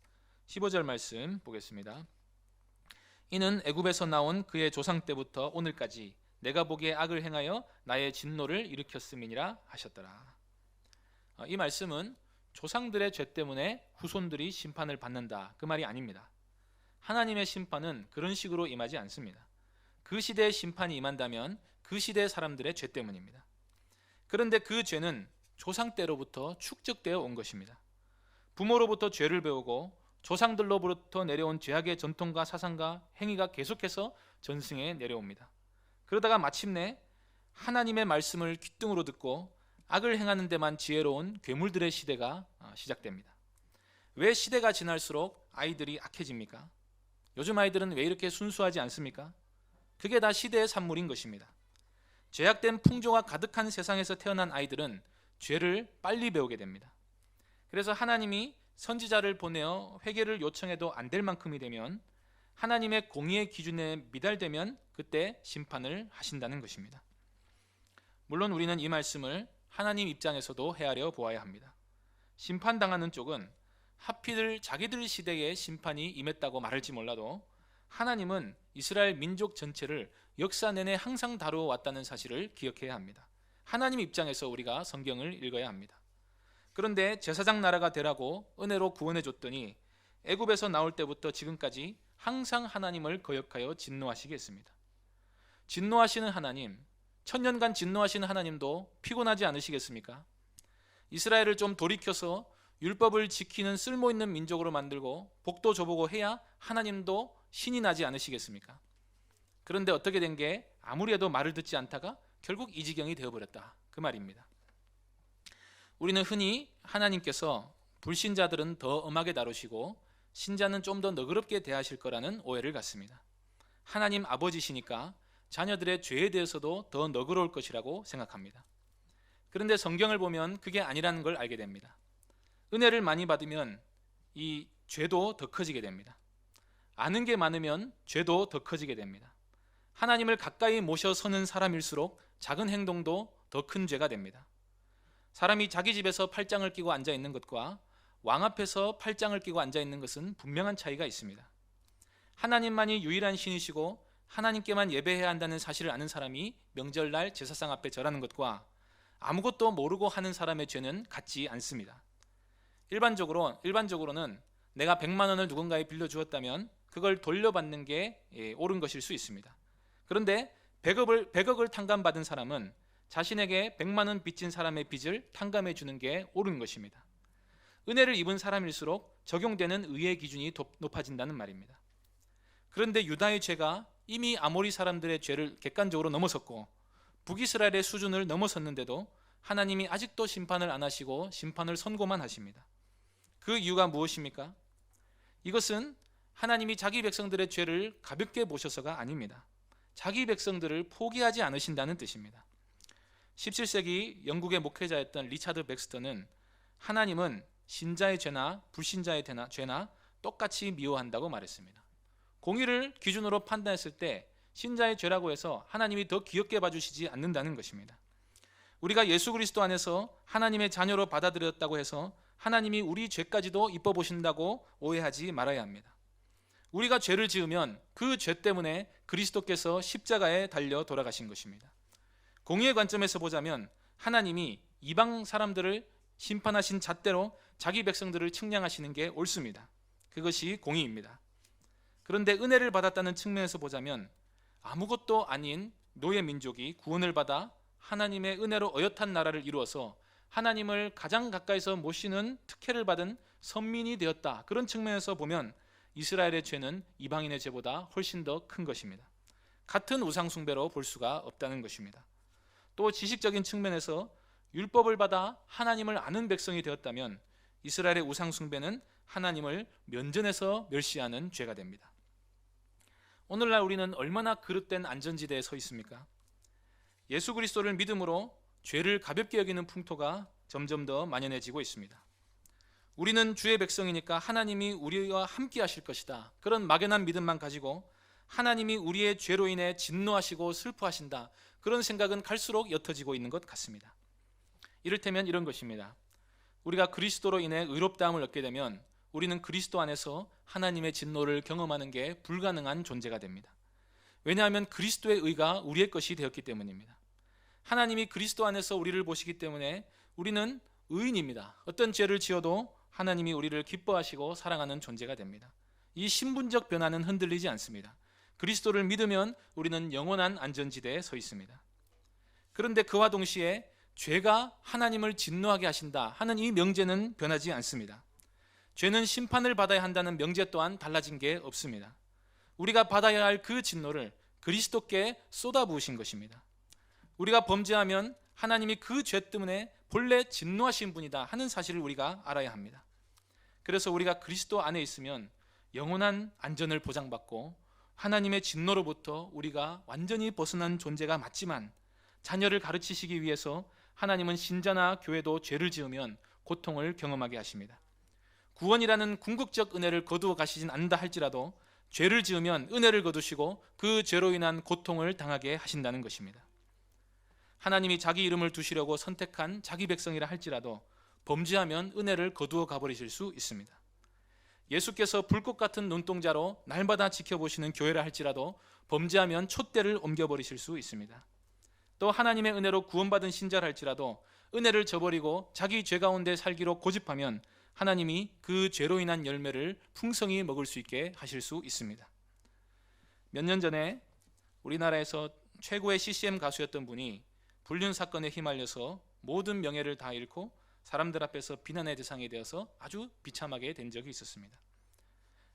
15절 말씀 보겠습니다. 이는 애굽에서 나온 그의 조상 때부터 오늘까지 내가 보기에 악을 행하여 나의 진노를 일으켰음이니라 하셨더라. 이 말씀은 조상들의 죄 때문에 후손들이 심판을 받는다, 그 말이 아닙니다. 하나님의 심판은 그런 식으로 임하지 않습니다. 그 시대의 심판이 임한다면 그 시대의 사람들의 죄 때문입니다. 그런데 그 죄는 조상 때로부터 축적되어 온 것입니다. 부모로부터 죄를 배우고 조상들로부터 내려온 죄악의 전통과 사상과 행위가 계속해서 전승해 내려옵니다. 그러다가 마침내 하나님의 말씀을 귓등으로 듣고 악을 행하는 데만 지혜로운 괴물들의 시대가 시작됩니다. 왜 시대가 지날수록 아이들이 악해집니까? 요즘 아이들은 왜 이렇게 순수하지 않습니까? 그게 다 시대의 산물인 것입니다. 죄악된 풍조가 가득한 세상에서 태어난 아이들은 죄를 빨리 배우게 됩니다. 그래서 하나님이 선지자를 보내어 회개를 요청해도 안 될 만큼이 되면, 하나님의 공의의 기준에 미달되면 그때 심판을 하신다는 것입니다. 물론 우리는 이 말씀을 하나님 입장에서도 헤아려 보아야 합니다. 심판당하는 쪽은 하필 자기들 시대에 심판이 임했다고 말할지 몰라도 하나님은 이스라엘 민족 전체를 역사 내내 항상 다루어 왔다는 사실을 기억해야 합니다. 하나님 입장에서 우리가 성경을 읽어야 합니다. 그런데 제사장 나라가 되라고 은혜로 구원해 줬더니 애굽에서 나올 때부터 지금까지 항상 하나님을 거역하여 진노하시겠습니다. 진노하시는 하나님, 천년간 진노하시는 하나님도 피곤하지 않으시겠습니까? 이스라엘을 좀 돌이켜서 율법을 지키는 쓸모있는 민족으로 만들고 복도 줘보고 해야 하나님도 신이 나지 않으시겠습니까? 그런데 어떻게 된 게 아무리 해도 말을 듣지 않다가 결국 이 지경이 되어버렸다, 그 말입니다. 우리는 흔히 하나님께서 불신자들은 더 엄하게 다루시고 신자는 좀 더 너그럽게 대하실 거라는 오해를 갖습니다. 하나님 아버지시니까 자녀들의 죄에 대해서도 더 너그러울 것이라고 생각합니다. 그런데 성경을 보면 그게 아니라는 걸 알게 됩니다. 은혜를 많이 받으면 이 죄도 더 커지게 됩니다. 아는 게 많으면 죄도 더 커지게 됩니다. 하나님을 가까이 모셔서는 사람일수록 작은 행동도 더 큰 죄가 됩니다. 사람이 자기 집에서 팔짱을 끼고 앉아 있는 것과 왕 앞에서 팔짱을 끼고 앉아 있는 것은 분명한 차이가 있습니다. 하나님만이 유일한 신이시고 하나님께만 예배해야 한다는 사실을 아는 사람이 명절날 제사상 앞에 절하는 것과 아무것도 모르고 하는 사람의 죄는 같지 않습니다. 일반적으로는 내가 100만 원을 누군가에 빌려주었다면 그걸 돌려받는 게 옳은 것일 수 있습니다. 그런데 100억을 탕감받은 사람은 자신에게 100만 원 빚진 사람의 빚을 탕감해 주는 게 옳은 것입니다. 은혜를 입은 사람일수록 적용되는 의의 기준이 높아진다는 말입니다. 그런데 유다의 죄가 이미 아모리 사람들의 죄를 객관적으로 넘어섰고 북이스라엘의 수준을 넘어섰는데도 하나님이 아직도 심판을 안 하시고 심판을 선고만 하십니다. 그 이유가 무엇입니까? 이것은 하나님이 자기 백성들의 죄를 가볍게 보셔서가 아닙니다. 자기 백성들을 포기하지 않으신다는 뜻입니다. 17세기 영국의 목회자였던 리차드 백스터는 하나님은 신자의 죄나 불신자의 죄나 똑같이 미워한다고 말했습니다. 공의를 기준으로 판단했을 때 신자의 죄라고 해서 하나님이 더 귀엽게 봐주시지 않는다는 것입니다. 우리가 예수 그리스도 안에서 하나님의 자녀로 받아들였다고 해서 하나님이 우리 죄까지도 이뻐 보신다고 오해하지 말아야 합니다. 우리가 죄를 지으면 그 죄 때문에 그리스도께서 십자가에 달려 돌아가신 것입니다. 공의의 관점에서 보자면 하나님이 이방 사람들을 심판하신 잣대로 자기 백성들을 측량하시는 게 옳습니다. 그것이 공의입니다. 그런데 은혜를 받았다는 측면에서 보자면 아무것도 아닌 노예 민족이 구원을 받아 하나님의 은혜로 어엿한 나라를 이루어서 하나님을 가장 가까이서 모시는 특혜를 받은 선민이 되었다. 그런 측면에서 보면 이스라엘의 죄는 이방인의 죄보다 훨씬 더 큰 것입니다. 같은 우상 숭배로 볼 수가 없다는 것입니다. 또 지식적인 측면에서 율법을 받아 하나님을 아는 백성이 되었다면 이스라엘의 우상 숭배는 하나님을 면전에서 멸시하는 죄가 됩니다. 오늘날 우리는 얼마나 그릇된 안전지대에 서 있습니까? 예수 그리스도를 믿음으로 죄를 가볍게 여기는 풍토가 점점 더 만연해지고 있습니다. 우리는 주의 백성이니까 하나님이 우리와 함께 하실 것이다. 그런 막연한 믿음만 가지고 하나님이 우리의 죄로 인해 진노하시고 슬퍼하신다. 그런 생각은 갈수록 옅어지고 있는 것 같습니다. 이를테면 이런 것입니다. 우리가 그리스도로 인해 의롭다함을 얻게 되면 우리는 그리스도 안에서 하나님의 진노를 경험하는 게 불가능한 존재가 됩니다. 왜냐하면 그리스도의 의가 우리의 것이 되었기 때문입니다. 하나님이 그리스도 안에서 우리를 보시기 때문에 우리는 의인입니다. 어떤 죄를 지어도 하나님이 우리를 기뻐하시고 사랑하는 존재가 됩니다. 이 신분적 변화는 흔들리지 않습니다. 그리스도를 믿으면 우리는 영원한 안전지대에 서 있습니다. 그런데 그와 동시에 죄가 하나님을 진노하게 하신다 하는 이 명제는 변하지 않습니다. 죄는 심판을 받아야 한다는 명제 또한 달라진 게 없습니다. 우리가 받아야 할 그 진노를 그리스도께 쏟아부으신 것입니다. 우리가 범죄하면 하나님이 그 죄 때문에 본래 진노하신 분이다 하는 사실을 우리가 알아야 합니다. 그래서 우리가 그리스도 안에 있으면 영원한 안전을 보장받고 하나님의 진노로부터 우리가 완전히 벗어난 존재가 맞지만 자녀를 가르치시기 위해서 하나님은 신자나 교회도 죄를 지으면 고통을 경험하게 하십니다. 구원이라는 궁극적 은혜를 거두어 가시진 않는다 할지라도 죄를 지으면 은혜를 거두시고 그 죄로 인한 고통을 당하게 하신다는 것입니다. 하나님이 자기 이름을 두시려고 선택한 자기 백성이라 할지라도 범죄하면 은혜를 거두어 가버리실 수 있습니다. 예수께서 불꽃 같은 눈동자로 날마다 지켜보시는 교회라 할지라도 범죄하면 촛대를 옮겨버리실 수 있습니다. 또 하나님의 은혜로 구원받은 신자라 할지라도 은혜를 저버리고 자기 죄 가운데 살기로 고집하면 하나님이 그 죄로 인한 열매를 풍성히 먹을 수 있게 하실 수 있습니다. 몇 년 전에 우리나라에서 최고의 CCM 가수였던 분이 불륜 사건에 휘말려서 모든 명예를 다 잃고 사람들 앞에서 비난의 대상이 되어서 아주 비참하게 된 적이 있었습니다.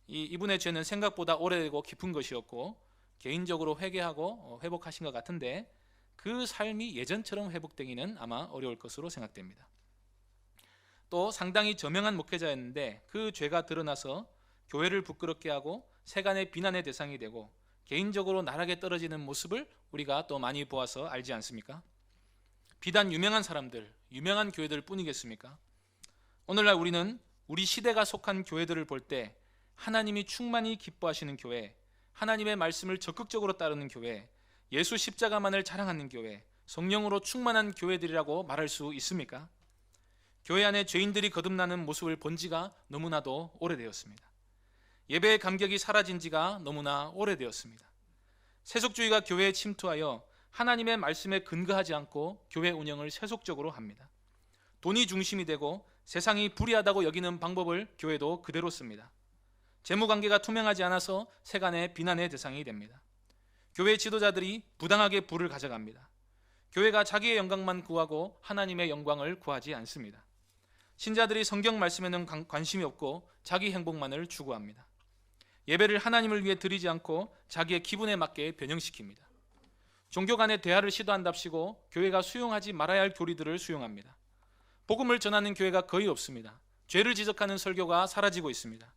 이분의 죄는 생각보다 오래되고 깊은 것이었고 개인적으로 회개하고 회복하신 것 같은데 그 삶이 예전처럼 회복되기는 아마 어려울 것으로 생각됩니다. 또 상당히 저명한 목회자였는데 그 죄가 드러나서 교회를 부끄럽게 하고 세간의 비난의 대상이 되고 개인적으로 나락에 떨어지는 모습을 우리가 또 많이 보아서 알지 않습니까? 비단 유명한 사람들, 유명한 교회들 뿐이겠습니까? 오늘날 우리는 우리 시대가 속한 교회들을 볼 때 하나님이 충만히 기뻐하시는 교회, 하나님의 말씀을 적극적으로 따르는 교회, 예수 십자가만을 자랑하는 교회, 성령으로 충만한 교회들이라고 말할 수 있습니까? 교회 안에 죄인들이 거듭나는 모습을 본 지가 너무나도 오래되었습니다. 예배의 감격이 사라진 지가 너무나 오래되었습니다. 세속주의가 교회에 침투하여 하나님의 말씀에 근거하지 않고 교회 운영을 세속적으로 합니다. 돈이 중심이 되고 세상이 불의하다고 여기는 방법을 교회도 그대로 씁니다. 재무관계가 투명하지 않아서 세간의 비난의 대상이 됩니다. 교회 지도자들이 부당하게 부를 가져갑니다. 교회가 자기의 영광만 구하고 하나님의 영광을 구하지 않습니다. 신자들이 성경 말씀에는 관심이 없고 자기 행복만을 추구합니다. 예배를 하나님을 위해 드리지 않고 자기의 기분에 맞게 변형시킵니다. 종교 간의 대화를 시도한답시고 교회가 수용하지 말아야 할 교리들을 수용합니다. 복음을 전하는 교회가 거의 없습니다. 죄를 지적하는 설교가 사라지고 있습니다.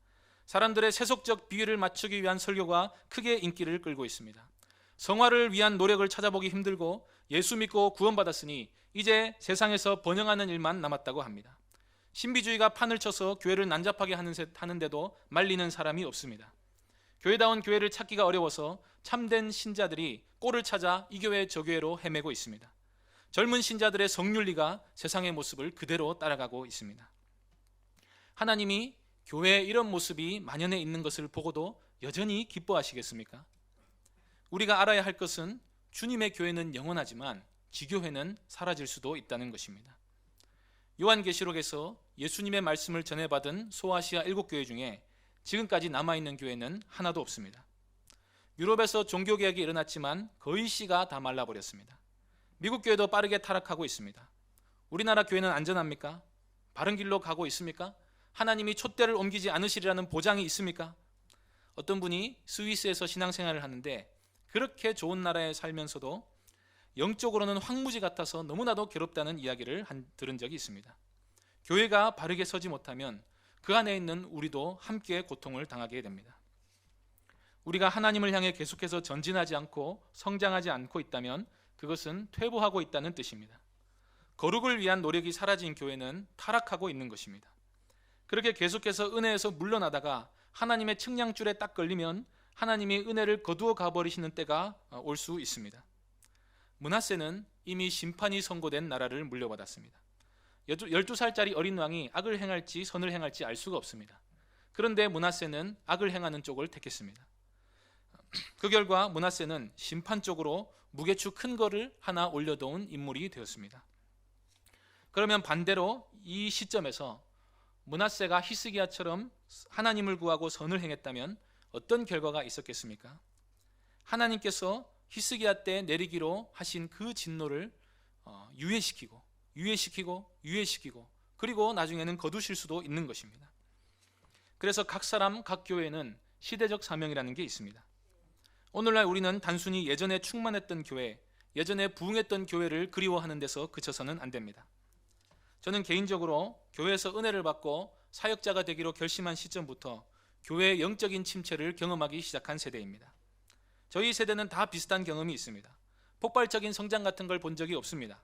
사람들의 세속적 비위를 맞추기 위한 설교가 크게 인기를 끌고 있습니다. 성화를 위한 노력을 찾아보기 힘들고 예수 믿고 구원받았으니 이제 세상에서 번영하는 일만 남았다고 합니다. 신비주의가 판을 쳐서 교회를 난잡하게 하는데도 말리는 사람이 없습니다. 교회다운 교회를 찾기가 어려워서 참된 신자들이 꼴을 찾아 이 교회 저 교회로 헤매고 있습니다. 젊은 신자들의 성윤리가 세상의 모습을 그대로 따라가고 있습니다. 하나님이 교회에 이런 모습이 만연해 있는 것을 보고도 여전히 기뻐하시겠습니까? 우리가 알아야 할 것은 주님의 교회는 영원하지만 지교회는 사라질 수도 있다는 것입니다. 요한계시록에서 예수님의 말씀을 전해받은 소아시아 7교회 중에 지금까지 남아있는 교회는 하나도 없습니다. 유럽에서 종교개혁이 일어났지만 거의 씨가 다 말라버렸습니다. 미국 교회도 빠르게 타락하고 있습니다. 우리나라 교회는 안전합니까? 바른 길로 가고 있습니까? 하나님이 촛대를 옮기지 않으시리라는 보장이 있습니까? 어떤 분이 스위스에서 신앙생활을 하는데 그렇게 좋은 나라에 살면서도 영적으로는 황무지 같아서 너무나도 괴롭다는 이야기를 들은 적이 있습니다. 교회가 바르게 서지 못하면 그 안에 있는 우리도 함께 고통을 당하게 됩니다. 우리가 하나님을 향해 계속해서 전진하지 않고 성장하지 않고 있다면 그것은 퇴보하고 있다는 뜻입니다. 거룩을 위한 노력이 사라진 교회는 타락하고 있는 것입니다. 그렇게 계속해서 은혜에서 물러나다가 하나님의 측량줄에 딱 걸리면 하나님이 은혜를 거두어 가버리시는 때가 올 수 있습니다. 므낫세는 이미 심판이 선고된 나라를 물려받았습니다. 12살짜리 어린 왕이 악을 행할지 선을 행할지 알 수가 없습니다. 그런데 므낫세는 악을 행하는 쪽을 택했습니다. 그 결과 므낫세는 심판 쪽으로 무게추 큰 거를 하나 올려놓은 인물이 되었습니다. 그러면 반대로 이 시점에서 므낫세가 히스기야처럼 하나님을 구하고 선을 행했다면 어떤 결과가 있었겠습니까? 하나님께서 히스기야 때 내리기로 하신 그 진노를 유예시키고 그리고 나중에는 거두실 수도 있는 것입니다. 그래서 각 사람 각 교회는 시대적 사명이라는 게 있습니다. 오늘날 우리는 단순히 예전에 충만했던 교회, 예전에 부흥했던 교회를 그리워하는 데서 그쳐서는 안 됩니다. 저는 개인적으로 교회에서 은혜를 받고 사역자가 되기로 결심한 시점부터 교회의 영적인 침체를 경험하기 시작한 세대입니다. 저희 세대는 다 비슷한 경험이 있습니다. 폭발적인 성장 같은 걸 본 적이 없습니다.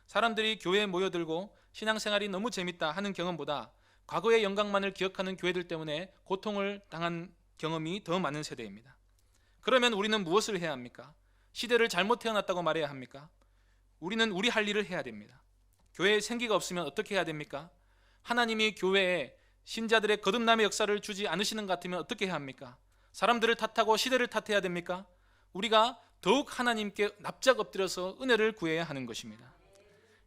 사람들이 교회에 모여들고 신앙생활이 너무 재밌다 하는 경험보다 과거의 영광만을 기억하는 교회들 때문에 고통을 당한 경험이 더 많은 세대입니다. 그러면 우리는 무엇을 해야 합니까? 시대를 잘못 태어났다고 말해야 합니까? 우리는 우리 할 일을 해야 됩니다. 교회에 생기가 없으면 어떻게 해야 됩니까? 하나님이 교회에 신자들의 거듭남의 역사를 주지 않으시는 것 같으면 어떻게 해야 합니까? 사람들을 탓하고 시대를 탓해야 됩니까? 우리가 더욱 하나님께 납작 엎드려서 은혜를 구해야 하는 것입니다.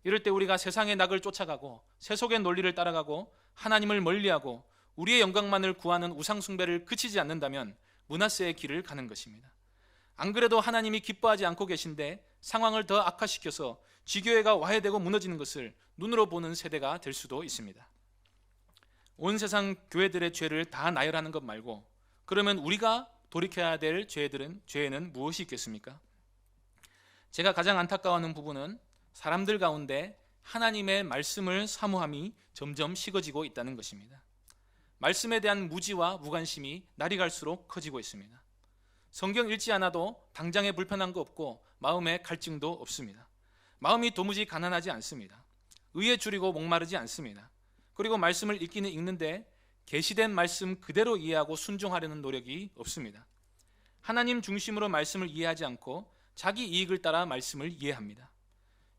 이럴 때 우리가 세상의 낙을 쫓아가고 세속의 논리를 따라가고 하나님을 멀리하고 우리의 영광만을 구하는 우상 숭배를 그치지 않는다면 므낫세의 길을 가는 것입니다. 안 그래도 하나님이 기뻐하지 않고 계신데 상황을 더 악화시켜서 지교회가 와해되고 무너지는 것을 눈으로 보는 세대가 될 수도 있습니다. 온 세상 교회들의 죄를 다 나열하는 것 말고 그러면 우리가 돌이켜야 될 죄에는 무엇이 있겠습니까? 제가 가장 안타까워하는 부분은 사람들 가운데 하나님의 말씀을 사모함이 점점 식어지고 있다는 것입니다. 말씀에 대한 무지와 무관심이 날이 갈수록 커지고 있습니다. 성경 읽지 않아도 당장에 불편한 거 없고 마음에 갈증도 없습니다. 마음이 도무지 가난하지 않습니다. 의에 줄이고 목마르지 않습니다. 그리고 말씀을 읽기는 읽는데 계시된 말씀 그대로 이해하고 순종하려는 노력이 없습니다. 하나님 중심으로 말씀을 이해하지 않고 자기 이익을 따라 말씀을 이해합니다.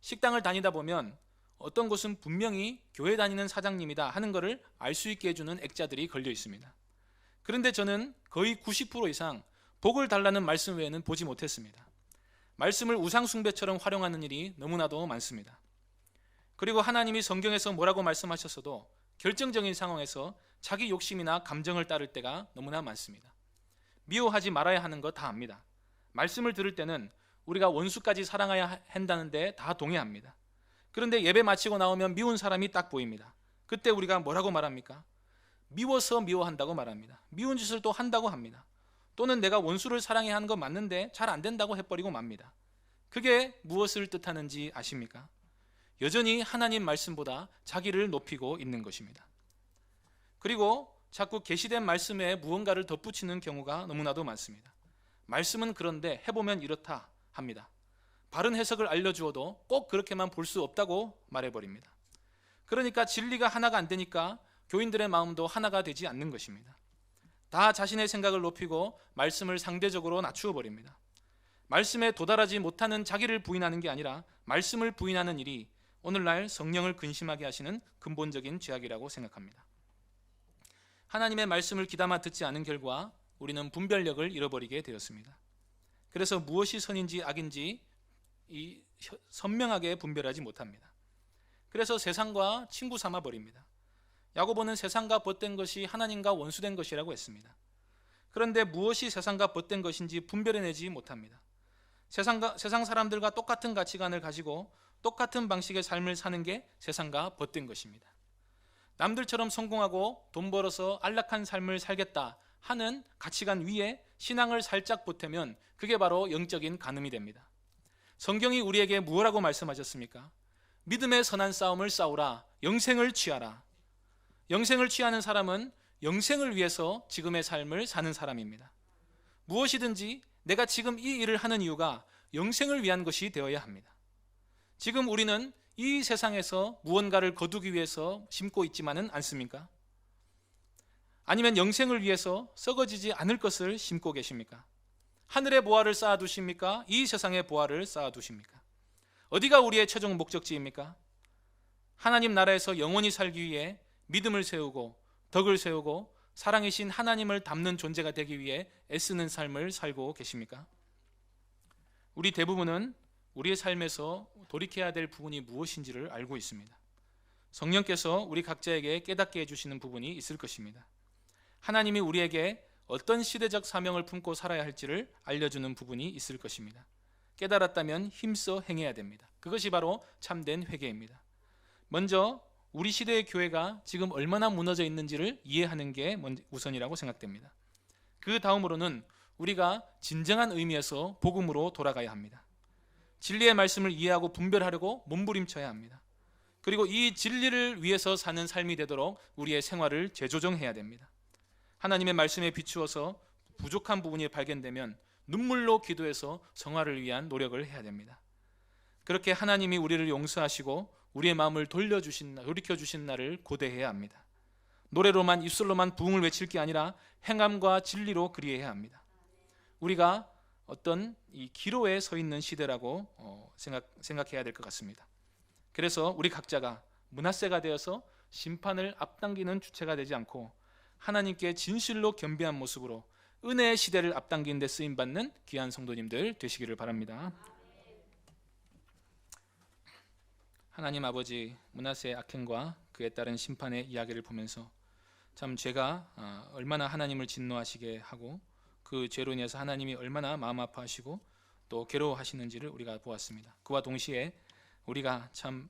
식당을 다니다 보면 어떤 곳은 분명히 교회 다니는 사장님이다 하는 것을 알 수 있게 해주는 액자들이 걸려 있습니다. 그런데 저는 거의 90% 이상 복을 달라는 말씀 외에는 보지 못했습니다. 말씀을 우상숭배처럼 활용하는 일이 너무나도 많습니다. 그리고 하나님이 성경에서 뭐라고 말씀하셨어도 결정적인 상황에서 자기 욕심이나 감정을 따를 때가 너무나 많습니다. 미워하지 말아야 하는 거 다 압니다. 말씀을 들을 때는 우리가 원수까지 사랑해야 한다는데 다 동의합니다. 그런데 예배 마치고 나오면 미운 사람이 딱 보입니다. 그때 우리가 뭐라고 말합니까? 미워서 미워한다고 말합니다. 미운 짓을 또 한다고 합니다. 또는 내가 원수를 사랑해야 하는 건 맞는데 잘 안 된다고 해버리고 맙니다. 그게 무엇을 뜻하는지 아십니까? 여전히 하나님 말씀보다 자기를 높이고 있는 것입니다. 그리고 자꾸 계시된 말씀에 무언가를 덧붙이는 경우가 너무나도 많습니다. 말씀은 그런데 해보면 이렇다 합니다. 바른 해석을 알려주어도 꼭 그렇게만 볼 수 없다고 말해버립니다. 그러니까 진리가 하나가 안 되니까 교인들의 마음도 하나가 되지 않는 것입니다. 다 자신의 생각을 높이고 말씀을 상대적으로 낮추어 버립니다. 말씀에 도달하지 못하는 자기를 부인하는 게 아니라 말씀을 부인하는 일이 오늘날 성령을 근심하게 하시는 근본적인 죄악이라고 생각합니다. 하나님의 말씀을 귀담아 듣지 않은 결과 우리는 분별력을 잃어버리게 되었습니다. 그래서 무엇이 선인지 악인지 선명하게 분별하지 못합니다. 그래서 세상과 친구 삼아 버립니다. 야고보는 세상과 벗된 것이 하나님과 원수된 것이라고 했습니다. 그런데 무엇이 세상과 벗된 것인지 분별해내지 못합니다. 세상 사람들과 똑같은 가치관을 가지고 똑같은 방식의 삶을 사는 게 세상과 벗된 것입니다. 남들처럼 성공하고 돈 벌어서 안락한 삶을 살겠다 하는 가치관 위에 신앙을 살짝 보태면 그게 바로 영적인 간음이 됩니다. 성경이 우리에게 무엇라고 말씀하셨습니까? 믿음의 선한 싸움을 싸우라. 영생을 취하라. 영생을 취하는 사람은 영생을 위해서 지금의 삶을 사는 사람입니다. 무엇이든지 내가 지금 이 일을 하는 이유가 영생을 위한 것이 되어야 합니다. 지금 우리는 이 세상에서 무언가를 거두기 위해서 심고 있지만은 않습니까? 아니면 영생을 위해서 썩어지지 않을 것을 심고 계십니까? 하늘의 보화를 쌓아두십니까? 이 세상의 보화를 쌓아두십니까? 어디가 우리의 최종 목적지입니까? 하나님 나라에서 영원히 살기 위해 믿음을 세우고 덕을 세우고 사랑이신 하나님을 닮는 존재가 되기 위해 애쓰는 삶을 살고 계십니까? 우리 대부분은 우리의 삶에서 돌이켜야 될 부분이 무엇인지를 알고 있습니다. 성령께서 우리 각자에게 깨닫게 해주시는 부분이 있을 것입니다. 하나님이 우리에게 어떤 시대적 사명을 품고 살아야 할지를 알려주는 부분이 있을 것입니다. 깨달았다면 힘써 행해야 됩니다. 그것이 바로 참된 회개입니다. 먼저 우리 시대의 교회가 지금 얼마나 무너져 있는지를 이해하는 게 우선이라고 생각됩니다. 그 다음으로는 우리가 진정한 의미에서 복음으로 돌아가야 합니다. 진리의 말씀을 이해하고 분별하려고 몸부림쳐야 합니다. 그리고 이 진리를 위해서 사는 삶이 되도록 우리의 생활을 재조정해야 됩니다. 하나님의 말씀에 비추어서 부족한 부분이 발견되면 눈물로 기도해서 성화를 위한 노력을 해야 됩니다. 그렇게 하나님이 우리를 용서하시고 우리의 마음을 돌이켜주신 날을 고대해야 합니다. 노래로만 입술로만 부흥을 외칠 게 아니라 행함과 진리로 그리해야 합니다. 우리가 어떤 이 기로에 서 있는 시대라고 생각해야 될 것 같습니다. 그래서 우리 각자가 므낫세가 되어서 심판을 앞당기는 주체가 되지 않고 하나님께 진실로 겸비한 모습으로 은혜의 시대를 앞당기는 데 쓰임받는 귀한 성도님들 되시기를 바랍니다. 하나님 아버지, 므낫세의 악행과 그에 따른 심판의 이야기를 보면서 참 죄가 얼마나 하나님을 진노하시게 하고 그 죄로 인해서 하나님이 얼마나 마음 아파하시고 또 괴로워하시는지를 우리가 보았습니다. 그와 동시에 우리가 참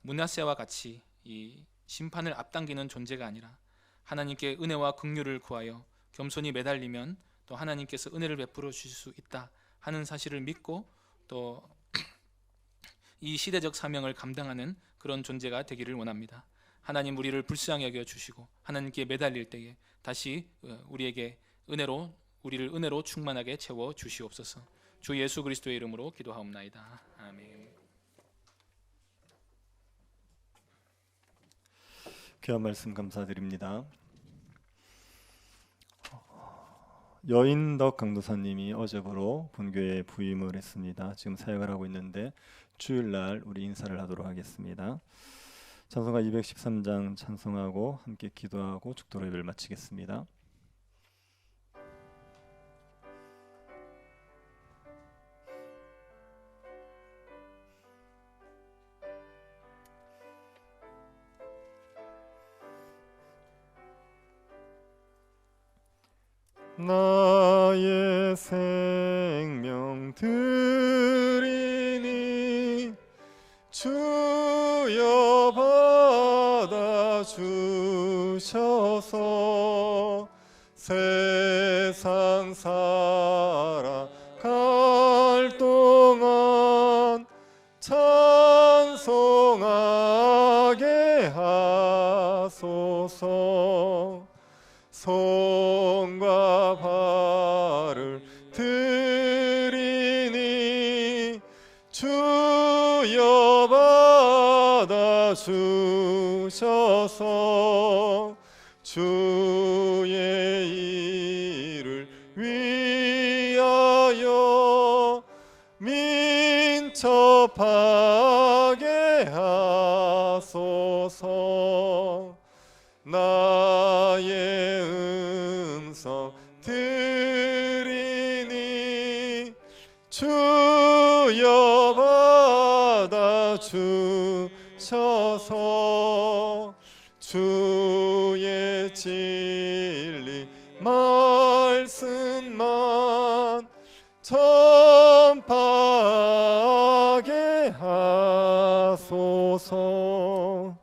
므낫세와 같이 이 심판을 앞당기는 존재가 아니라 하나님께 은혜와 긍휼을 구하여 겸손히 매달리면 또 하나님께서 은혜를 베풀어 주실 수 있다 하는 사실을 믿고 또 이 시대적 사명을 감당하는 그런 존재가 되기를 원합니다. 하나님 우리를 불쌍히 여겨 주시고 하나님께 매달릴 때에 다시 우리를 은혜로 충만하게 채워 주시옵소서. 주 예수 그리스도의 이름으로 기도하옵나이다. 아멘. 귀한 말씀 감사드립니다. 여인덕 강도사님이 어제부로 본교회에 부임을 했습니다. 지금 사역을 하고 있는데 주일날 우리 인사를 하도록 하겠습니다. 찬송가 213장 찬송하고 함께 기도하고 축도로 예배를 마치겠습니다. 나의 생명 드리니 주여 받아 주셔서 세상 살아갈 동안 찬송하게 하소서. 손과 발을 드리니 주여 받아 주셔서 주의 일을 위하여 민첩하게 하소서. 나의 음성 드리니 주여 받아 주셔서 주의 진리 말씀만 전파하게 하소서.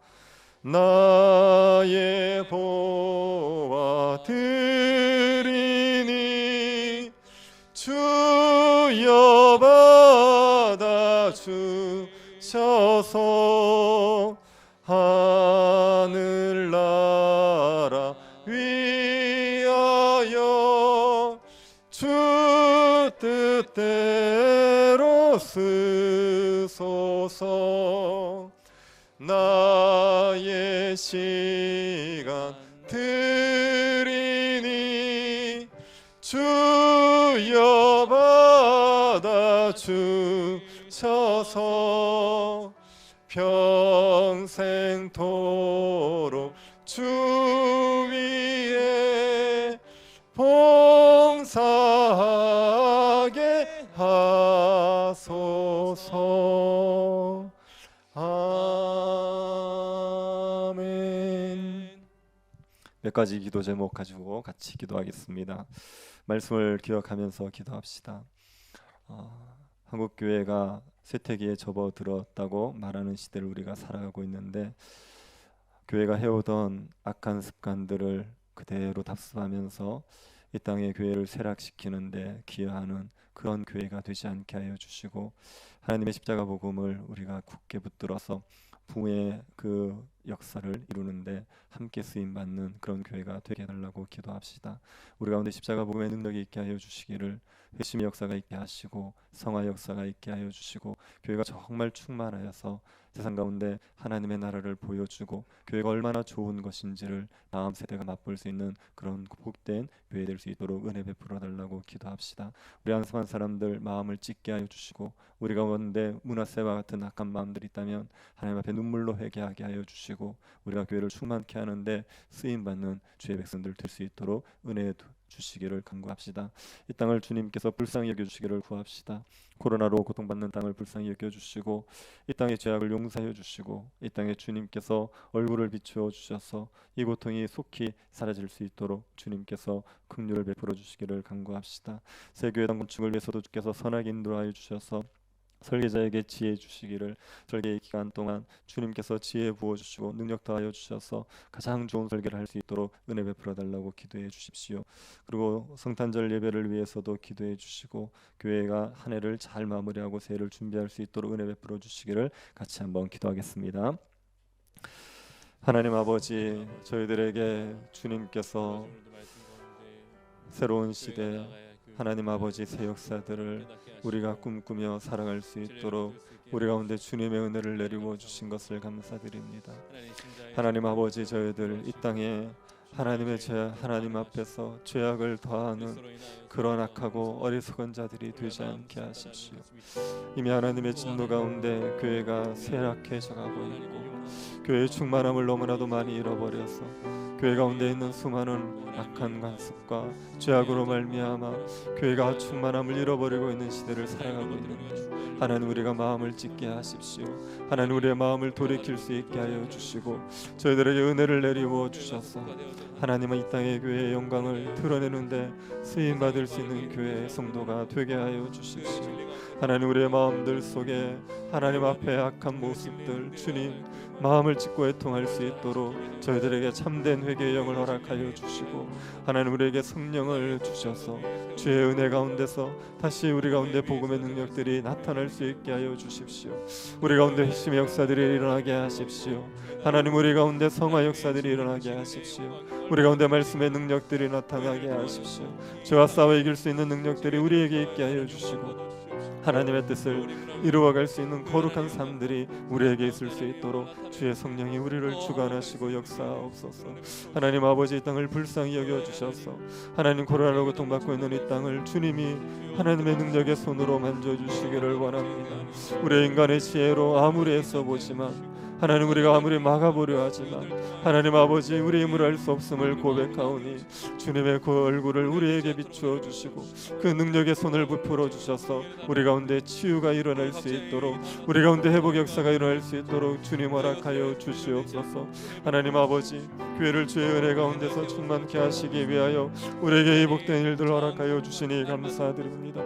나의 보화 드리니 주여 받아 주셔서 하늘나라 위하여 주 뜻대로 쓰소서. 나의 시간 드리니 주여 받아 주셔서 평생토록 주 위에 봉사하게 하소서. 아멘. 몇 가지 기도 제목 가지고 같이 기도하겠습니다. 말씀을 기억하면서 기도합시다. 한국교회가 쇠퇴기에 접어들었다고 말하는 시대를 우리가 살아가고 있는데, 교회가 해오던 악한 습관들을 그대로 답습하면서 이 땅의 교회를 쇠락시키는데 기여하는 그런 교회가 되지 않게 하여 주시고, 하나님의 십자가 복음을 우리가 굳게 붙들어서 부의 그 역사를 이루는데 함께 쓰임받는 그런 교회가 되게 해달라고 기도합시다. 우리 가운데 십자가 복음의 능력이 있게 하여 주시기를, 회심의 역사가 있게 하시고 성화 역사가 있게 하여 주시고, 교회가 정말 충만하여서 세상 가운데 하나님의 나라를 보여주고 교회가 얼마나 좋은 것인지를 다음 세대가 맛볼 수 있는 그런 복된 교회 될 수 있도록 은혜 베풀어 달라고 기도합시다. 우리 한심한 사람들 마음을 찢게 하여 주시고, 우리 가운데 문하세와 같은 악한 마음들이 있다면 하나님 앞에 눈물로 회개하게 하여 주시고, 우리가 교회를 충만케 하는데 쓰임받는 주의 백성들 될 수 있도록 은혜 주시기를 간구합시다. 이 땅을 주님께서 불쌍히 여겨주시기를 구합시다. 코로나로 고통받는 땅을 불쌍히 여겨주시고, 이 땅의 죄악을 용서해 주시고, 이 땅에 주님께서 얼굴을 비추어 주셔서 이 고통이 속히 사라질 수 있도록 주님께서 긍휼을 베풀어 주시기를 간구합시다. 새 교회당 건축을 위해서도 주께서 선하게 인도하여 주셔서 설계자에게 지혜 주시기를, 설계 기간 동안 주님께서 지혜 부어주시고 능력 더하여 주셔서 가장 좋은 설계를 할 수 있도록 은혜 베풀어 달라고 기도해 주십시오. 그리고 성탄절 예배를 위해서도 기도해 주시고, 교회가 한 해를 잘 마무리하고 새해를 준비할 수 있도록 은혜 베풀어 주시기를 같이 한번 기도하겠습니다. 하나님 아버지, 저희들에게 주님께서 새로운 시대, 하나님 아버지 새 역사들을 우리가 꿈꾸며 살아갈 수 있도록 우리 가운데 주님의 은혜를 내리워 주신 것을 감사드립니다. 하나님 아버지, 저희들 이 땅에 하나님의 하나님 앞에서 죄악을 더하는 그런 악하고 어리석은 자들이 되지 않게 하십시오. 이미 하나님의 진노 가운데 교회가 쇠락해져 가고 있고, 교회의 충만함을 너무나도 많이 잃어버려서 교회 가운데 있는 수많은 악한 관습과 죄악으로 말미암아 교회가 충만함을 잃어버리고 있는 시대를 살아가고 있는데, 하나님 우리가 마음을 찢게 하십시오. 하나님 우리의 마음을 돌이킬 수 있게 하여 주시고, 저희들에게 은혜를 내리워 주셔서 하나님은 이 땅의 교회의 영광을 드러내는데 쓰임받을 수 있는 교회의 성도가 되게 하여 주십시오. 하나님 우리의 마음들 속에 하나님 앞에 악한 모습들, 주님 마음을 찢고 애통할 수 있도록 저희들에게 참된 회개의 영을 허락하여 주시고, 하나님 우리에게 성령을 주셔서 주의 은혜 가운데서 다시 우리 가운데 복음의 능력들이 나타날 수 있게 하여 주십시오. 우리 가운데 회심의 역사들이 일어나게 하십시오. 하나님 우리 가운데 성화 역사들이 일어나게 하십시오. 우리 가운데 말씀의 능력들이 나타나게 하십시오. 죄와 싸워 이길 수 있는 능력들이 우리에게 있게 하여 주시고, 하나님의 뜻을 이루어갈 수 있는 거룩한 삶들이 우리에게 있을 수 있도록 주의 성령이 우리를 주관하시고 역사하옵소서. 하나님 아버지, 이 땅을 불쌍히 여겨주셔서 하나님 코로나로 고통받고 있는 이 땅을 주님이 하나님의 능력의 손으로 만져주시기를 원합니다. 우리의 인간의 지혜로 아무리 애써보지만, 하나님 우리가 아무리 막아보려 하지만 하나님 아버지 우리의 힘으로 할 수 없음을 고백하오니, 주님의 그 얼굴을 우리에게 비추어 주시고 그 능력의 손을 부풀어 주셔서 우리 가운데 치유가 일어날 수 있도록, 우리 가운데 회복 역사가 일어날 수 있도록 주님 허락하여 주시옵소서. 하나님 아버지, 교회를 주의 은혜 가운데서 충만케 하시기 위하여 우리에게 이 복된 일들 허락하여 주시니 감사드립니다.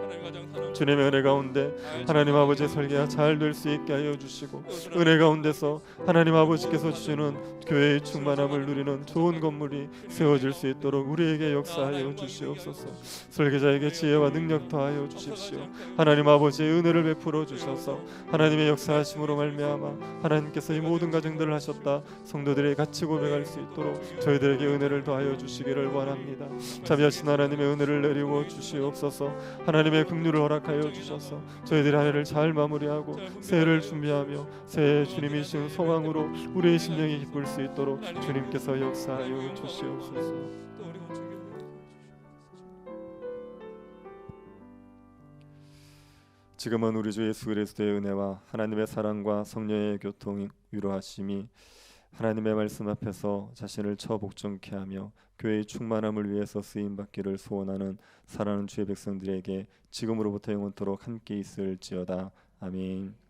주님의 은혜 가운데 하나님 아버지의 설계가 잘 될 수 있게 하여 주시고, 은혜 가운데서 하나님 아버지께서 주시는 교회의 충만함을 누리는 좋은 건물이 세워질 수 있도록 우리에게 역사하여 주시옵소서. 설계자에게 지혜와 능력 더하여 주십시오. 하나님 아버지의 은혜를 베풀어 주셔서 하나님의 역사하심으로 말미암아 하나님께서 이 모든 가정들을 하셨다 성도들이 같이 고백할 수 있도록 저희들에게 은혜를 더하여 주시기를 원합니다. 자비하신 하나님의 은혜를 내리워 주시옵소서. 하나님의 긍휼을 허락하여 주셔서 저희들이 한 해를 잘 마무리하고 새해를 준비하며 새해 주님이신 소망으로 우리의 심령이 기쁠 수 있도록 주님께서 역사하여 주시옵소서. 지금은 우리 주 예수 그리스도의 은혜와 하나님의 사랑과 성령의 교통 위로하심이 하나님의 말씀 앞에서 자신을 처 복종케 하며 교회의 충만함을 위해서 쓰임 받기를 소원하는 사랑하는 주의 백성들에게 지금으로부터 영원토록 함께 있을지어다. 아멘.